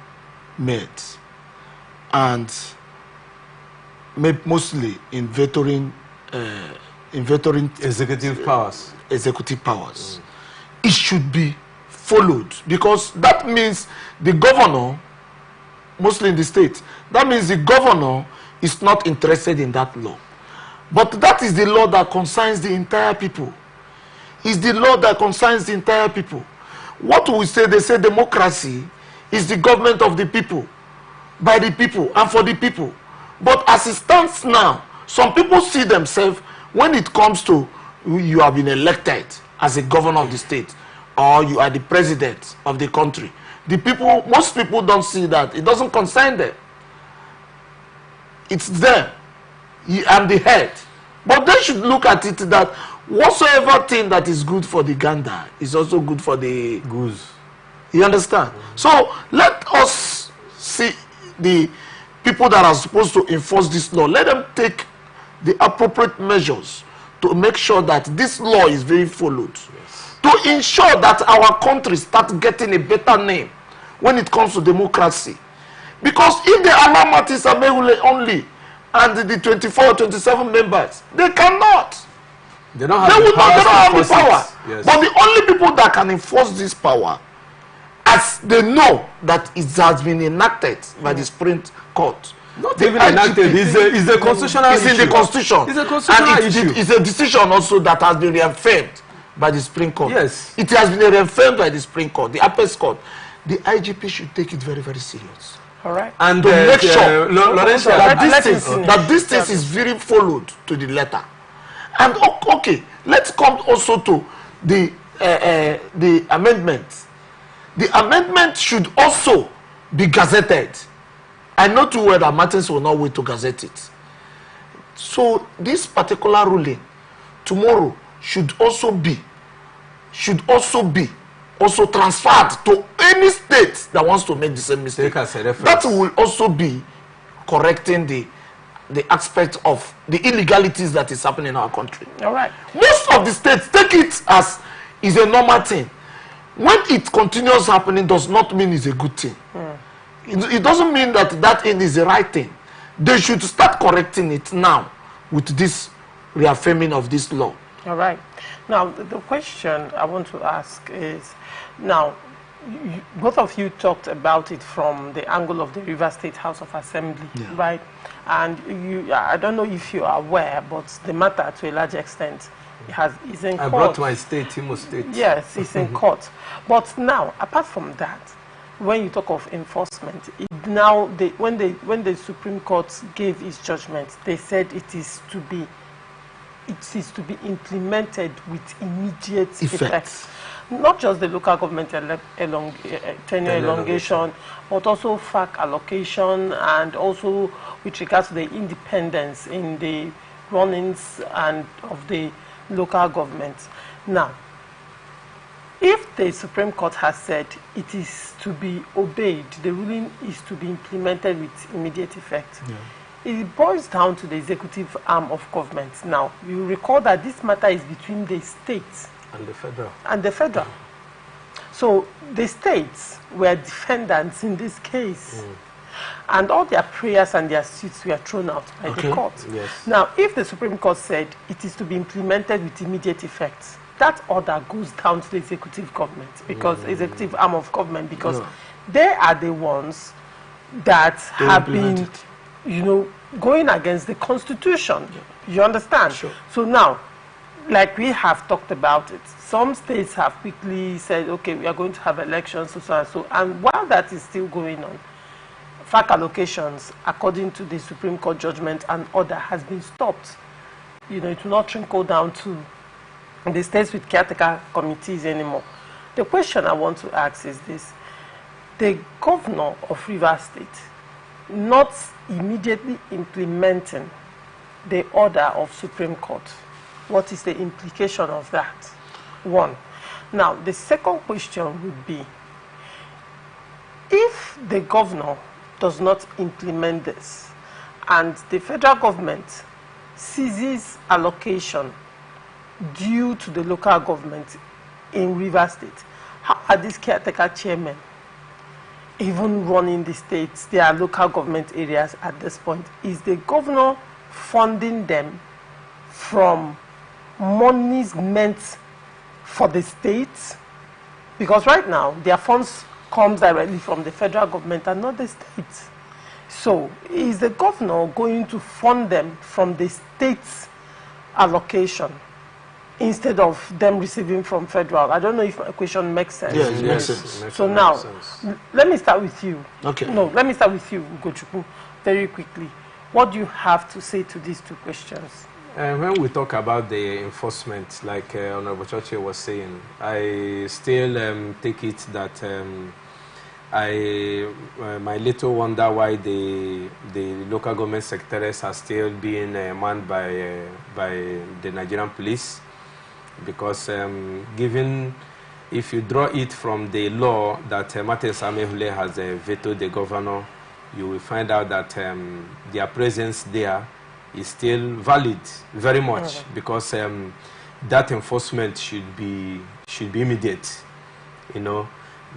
made and made mostly in vetoring executive powers, it should be followed, because that means the governor, mostly in the state, that means the governor is not interested in that law. But that is the law that concerns the entire people. It's the law that concerns the entire people. What we say, they say democracy is the government of the people, by the people, and for the people. But as it stands now, some people see themselves, when it comes to you have been elected as a governor of the state, or you are the president of the country, the people, most people don't see that. It doesn't concern them. It's them. I'm the head. But they should look at it that whatsoever thing that is good for the gander is also good for the goose. You understand? So let us see the people that are supposed to enforce this law. Let them take the appropriate measures to make sure that this law is being followed. To ensure that our country starts getting a better name when it comes to democracy. Because if they allow Martins Amehule only and the 24 or 27 members, they cannot. They don't have the power. Yes. But the only people that can enforce this power, as they know that it has been enacted by the Supreme Court. Not even enacted, it's a constitutional issue. It's in the Constitution. It's a constitutional issue. It's a decision also that has been reaffirmed by the Supreme Court. Yes. It has been reaffirmed by the Supreme Court, the Apex Court. The IGP should take it very, very serious. All right. And to make sure that this thing is very followed to the letter. And okay, let's come also to the amendment. The amendment should also be gazetted. I know too well that Martins will not wait to gazette it. So this particular ruling tomorrow should also be transferred to any state that wants to make the same mistake. That will also be correcting the aspect of the illegalities that is happening in our country. All right. Most of the states take it as is a normal thing. When it continues happening, does not mean it's a good thing. It doesn't mean that is the right thing. They should start correcting it now with this reaffirming of this law. All right. Now, the question I want to ask is, now, both of you talked about it from the angle of the Rivers State House of Assembly, right? And I don't know if you are aware, but the matter, to a large extent, is in court. I brought my state, Imo State. Yes, it's in court. But now, apart from that, when you talk of enforcement, when the Supreme Court gave its judgment, they said it is to be implemented with immediate effect. Not just the local government tenure elongation, but also FAC allocation, and also with regards to the independence in the runnings and of the local government. Now, if the Supreme Court has said it is to be obeyed, the ruling is to be implemented with immediate effect, it boils down to the executive arm of government. Now, you recall that this matter is between the states and the federal. So the states were defendants in this case. And all their prayers and their suits were thrown out by the court. Yes. Now, if the Supreme Court said it is to be implemented with immediate effect, that order goes down to the executive government, because executive arm of government, because they are the ones that have been, going against the constitution. You understand? Sure. So now, like we have talked about it, some states have quickly said, okay, we are going to have elections, so and so. And while that is still going on, FAC allocations, according to the Supreme Court judgment and order, has been stopped. It will not trickle down to the states with caretaker committees anymore. The question I want to ask is this: the governor of Rivers State not immediately implementing the order of Supreme Court, what is the implication of that? One. Now, the second question would be, if the governor does not implement this and the federal government ceases allocation due to the local government in Rivers State, how are these caretaker chairmen even running the states, their local government areas at this point? Is the governor funding them from monies meant for the states? Because right now their funds comes directly from the federal government and not the states. So is the governor going to fund them from the state's allocation instead of them receiving from federal? I don't know if my question makes sense. Yes, it makes sense. So now, let me start with you. Okay. No, let me start with you, Ugochukwu, very quickly. What do you have to say to these two questions? When we talk about the enforcement, like Honorable Choche was saying, I still take it that my little wonder why the local government secretaries are still being manned by the Nigerian police, because given, if you draw it from the law that Martin Samehule has vetoed the governor, you will find out that their presence there is still valid very much, because that enforcement should be immediate,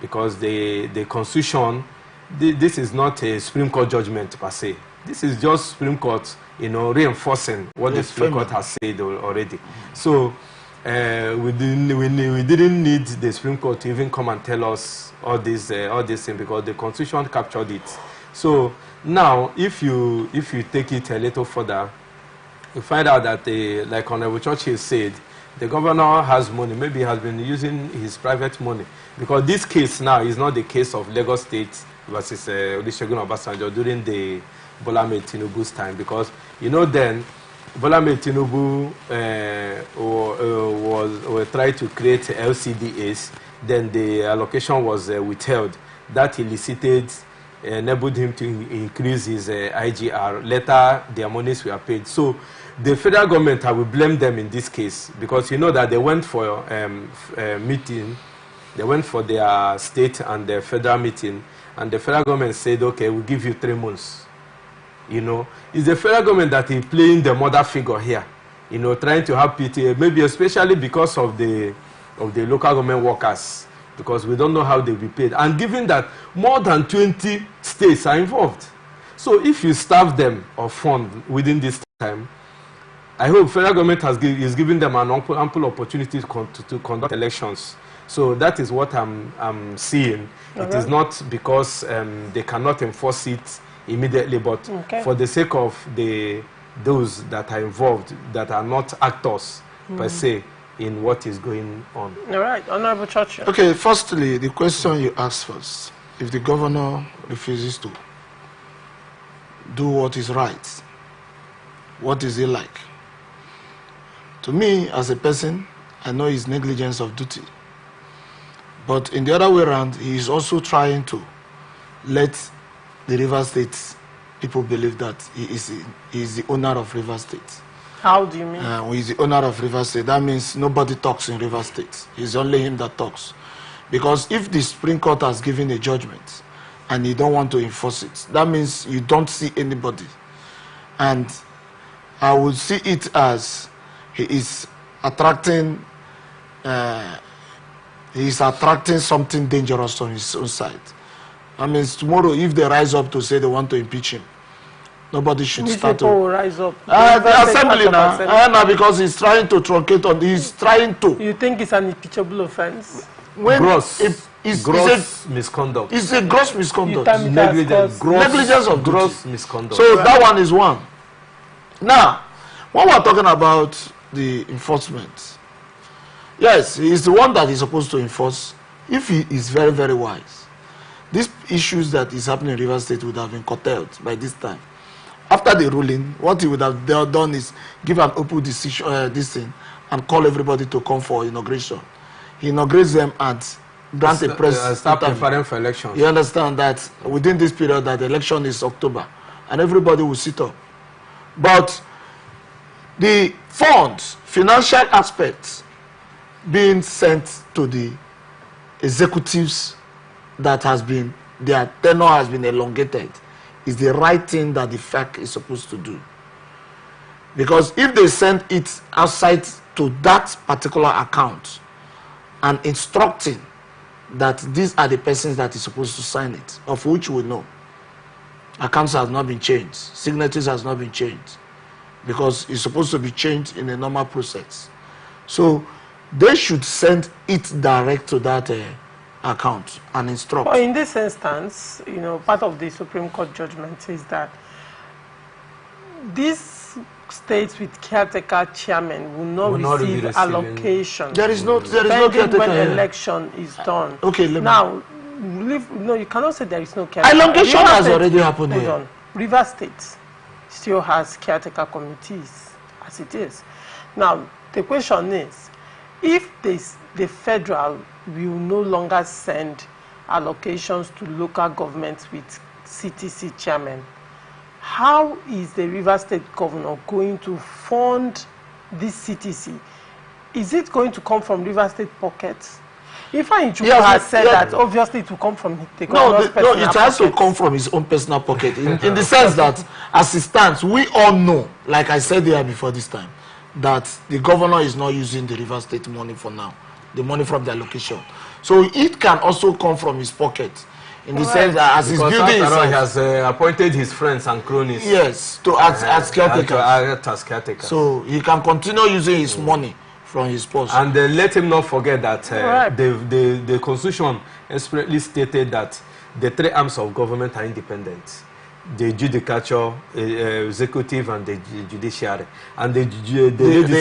because the Constitution, this is not a Supreme Court judgment per se. This is just Supreme Court, reinforcing what the Supreme Court has said already. So we didn't need the Supreme Court to even come and tell us all this thing, because the Constitution captured it. So now, if you take it a little further, you find out that, like Honorable Churchill said, the governor has money. Maybe he has been using his private money, because this case now is not the case of Lagos State versus Olusegun Obasanjo during the Bola Ahmed Tinubu's time, because then Bola Ahmed Tinubu was trying to create LCDAs. Then the allocation was withheld. That elicited, enabled him to increase his IGR. Later, their monies were paid. So the federal government, I will blame them in this case, because that they went for a meeting, they went for their state and their federal meeting, and the federal government said, okay, we'll give you 3 months. It's the federal government that is playing the mother figure here, trying to have pity, maybe especially because of the local government workers, because we don't know how they'll be paid. And given that more than 20 states are involved, so if you starve them of fund within this time, I hope federal government is giving them an ample opportunity to conduct elections. So that is what I'm seeing. It is not because they cannot enforce it immediately, but for the sake of those that are involved, that are not actors per se in what is going on. All right, Honorable Churchill. Okay, firstly, the question you asked first, if the governor refuses to do what is right, what is it like? To me, as a person, I know his negligence of duty. But in the other way around, he is also trying to let the Rivers State people believe that he is the owner of Rivers State. How do you mean? He is the owner of Rivers State. That means nobody talks in Rivers State. It's only him that talks. Because if the Supreme Court has given a judgment and you don't want to enforce it, that means you don't see anybody. And I would see it as he is attracting something dangerous on his own side. That means tomorrow, if they rise up to say they want to impeach him, Nobody should These start people to will rise up. the assembly now, because he's trying to truncate on. He's trying to. You think it's an impeachable offense? When gross it's misconduct. It's a gross misconduct. Negligence of gross misconduct. So that one is one. Now, when we're talking about the enforcement, yes, he's the one that is supposed to enforce. If he is very, very wise, these issues that is happening in Rivers State would have been curtailed by this time. After the ruling, what he would have done is give an open decision, this thing, and call everybody to come for inauguration. He inaugurates them and grants a press start preparing for elections. You understand that within this period that the election is October, and everybody will sit up. But the funds, financial aspects, being sent to the executives that has been, their tenure has been elongated, is the right thing that the FAC is supposed to do. Because if they send it outside to that particular account and instructing that these are the persons that is supposed to sign it, of which we know, accounts has not been changed, signatures has not been changed, because it's supposed to be changed in a normal process. So they should send it direct to that account and instruct. Well, in this instance, you know, part of the Supreme Court judgment is that these states with caretaker chairman will not receive allocation. There is no caretaker when election is done. Okay, now, no, you cannot say there is no caretaker. Allocation has already happened here. Hold on. Rivers State still has caretaker committees as it is. Now, the question is, if the federal will no longer send allocations to local governments with CTC chairman, how is the Rivers State governor going to fund this CTC? Is it going to come from Rivers State pockets? If has said that obviously it will come from the governor's personal pocket. No, it has to come from his own personal pocket. In the sense that, as it stands, we all know, like I said here before this time, that the governor is not using the Rivers State money for now, the money from the allocation. So it can also come from his pocket, in the sense that as he's building he has appointed his friends and cronies. Yes, to act as caretakers. So he can continue using his money from his post. And let him not forget that the Constitution expressly stated that the three arms of government are independent: the judicature, executive, and the judiciary. And the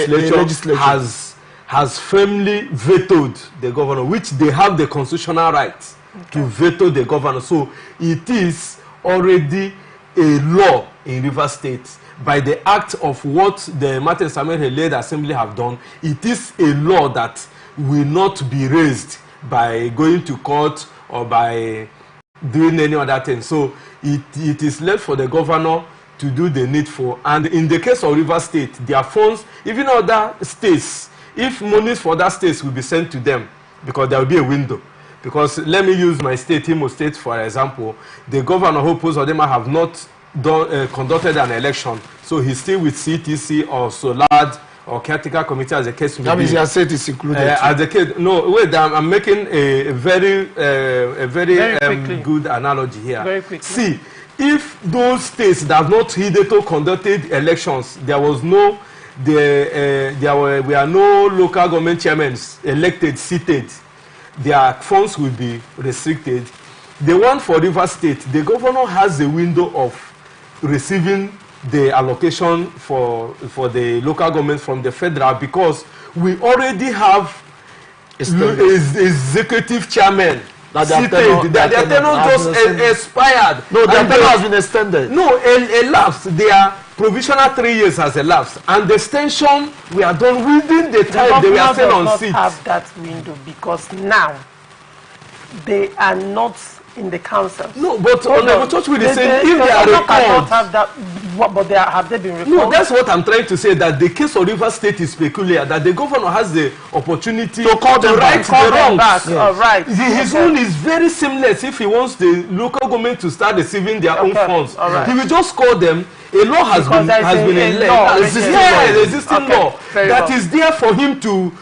legislature has firmly vetoed the governor, which they have the constitutional right to veto the governor. So it is already a law in Rivers State. By the act of what the Martin Samuel Led Assembly have done, it is a law that will not be raised by going to court or by doing any other thing. So it is left for the governor to do the needful. And in the case of Rivers State, their funds, even other states, if monies for that states will be sent to them, because there will be a window. Because let me use my state, Imo State, for example. The governor who opposed Odema have not conducted an election, so he's still with CTC or SOLAD or caretaker committee, as the case may be. That means your state is included. As the case, no, wait, I'm making a very good analogy here. Very quickly. See, if those states that have not hitherto conducted elections, there was no, we are no local government chairmen elected, seated, their funds will be restricted. The one for Rivers State, the governor has a window of receiving the allocation for the local government from the federal, because we already have executive chairman seated. Their tenure just expired. No, their tenure has been extended. No, elapsed. Their provisional 3 years has elapsed, and the extension we are done within the time they were still on seat. Have that window because now they are not in the council. No, but on the touch with the same, if they are recalled, have that, but have they been recalled? No, that's what I'm trying to say, that the case of Rivers State is peculiar, that the governor has the opportunity to call them right the wrongs. Yes. All right. His own is very seamless. If he wants the local government to start receiving their own funds, he will just call them. A law has been existing law that is there for him to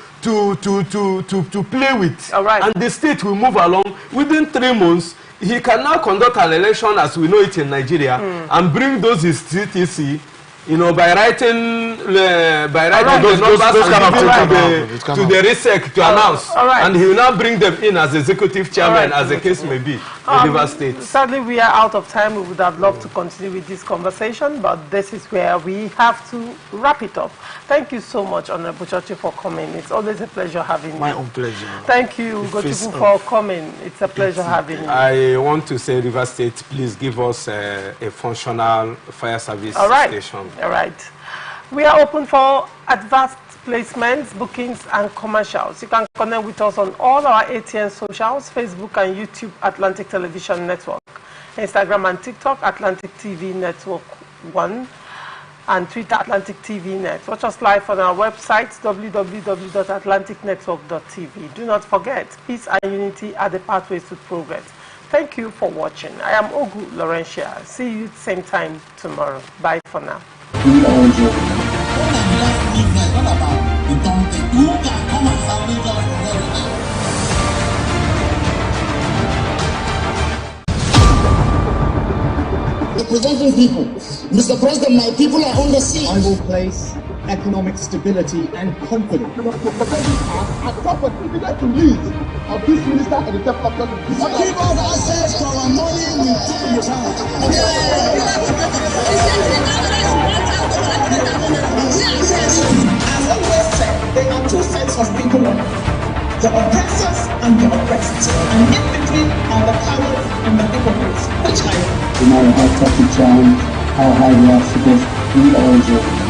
play with, all right. and the state will move along within 3 months. he can now conduct an election as we know it in Nigeria and bring those his TTC, you know, by writing the numbers to the RISEC to announce. And he will now bring them in as executive chairman, as the case may be, in River State. Sadly, we are out of time. We would have loved to continue with this conversation, but this is where we have to wrap it up. Thank you so much, Honorable Churchy, for coming. It's always a pleasure having you. My own pleasure. Thank you, Gochuku, for coming. It's a pleasure having you. I want to say, River State, please give us a functional fire service station. All right. We are open for advanced placements, bookings, and commercials. You can connect with us on all our ATN socials, Facebook and YouTube, Atlantic Television Network, Instagram and TikTok, Atlantic TV Network 1, and Twitter, Atlantic TV Net. Watch us live on our website, www.atlanticnetwork.tv. Do not forget, peace and unity are the pathways to progress. Thank you for watching. I am Ogu Laurentia. See you same time tomorrow. Bye for now. Representing people, Mr. President, my people are on the sea. I will place economic stability and confidence. I thought what we got to lead of this minister and the top of government. We keep all the assets for our money we keep in charge. As always said, there are two sets of people, the oppressors and the oppressed. And in between are the cowards and the hypocrites. Which I am. No matter how tough the challenge, how high the obstacles, we are enjoying.